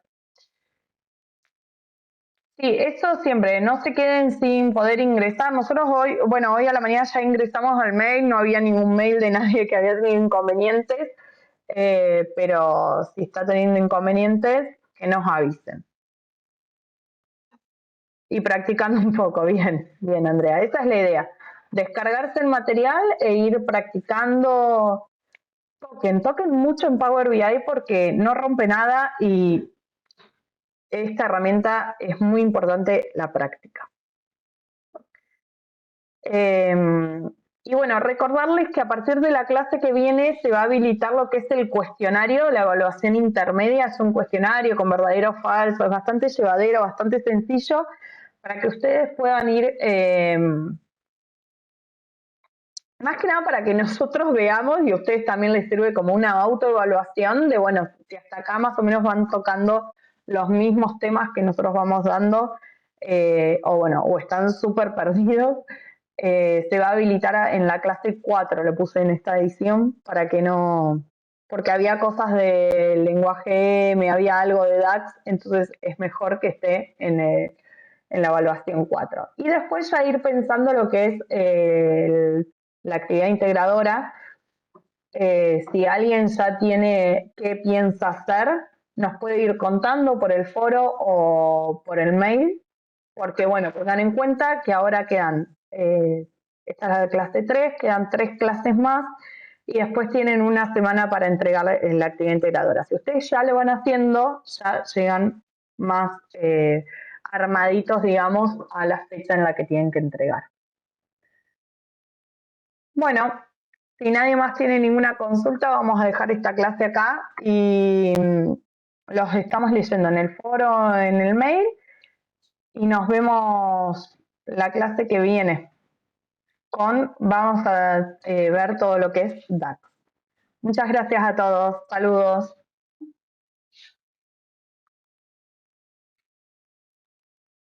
Sí, eso siempre, no se queden sin poder ingresar. Nosotros hoy a la mañana ya ingresamos al mail, no había ningún mail de nadie que había tenido inconvenientes, pero si está teniendo inconvenientes, que nos avisen. Y practicando un poco, bien, Andrea, esa es la idea. Descargarse el material e ir practicando. Toquen mucho en Power BI porque no rompe nada y esta herramienta es muy importante la práctica. Y bueno, recordarles que a partir de la clase que viene se va a habilitar lo que es el cuestionario, la evaluación intermedia. Es un cuestionario con verdadero o falso, es bastante llevadero, bastante sencillo, para que ustedes puedan ir, más que nada para que nosotros veamos y a ustedes también les sirve como una autoevaluación de, bueno, si hasta acá más o menos van tocando los mismos temas que nosotros vamos dando, o están súper perdidos. Se va a habilitar en la clase 4, le puse en esta edición, para que no, porque había cosas de lenguaje M, había algo de DAX, entonces es mejor que esté en la evaluación 4. Y después ya ir pensando lo que es la actividad integradora. Si alguien ya tiene qué piensa hacer, nos puede ir contando por el foro o por el mail, porque bueno, tengan en cuenta que ahora quedan, esta es la clase 3, quedan 3 clases más y después tienen una semana para entregar la actividad integradora. Si ustedes ya lo van haciendo, ya llegan más armaditos, digamos, a la fecha en la que tienen que entregar. Bueno, si nadie más tiene ninguna consulta, vamos a dejar esta clase acá y los estamos leyendo en el foro, en el mail, y nos vemos la clase que viene. Vamos a ver todo lo que es DAX. Muchas gracias a todos. Saludos.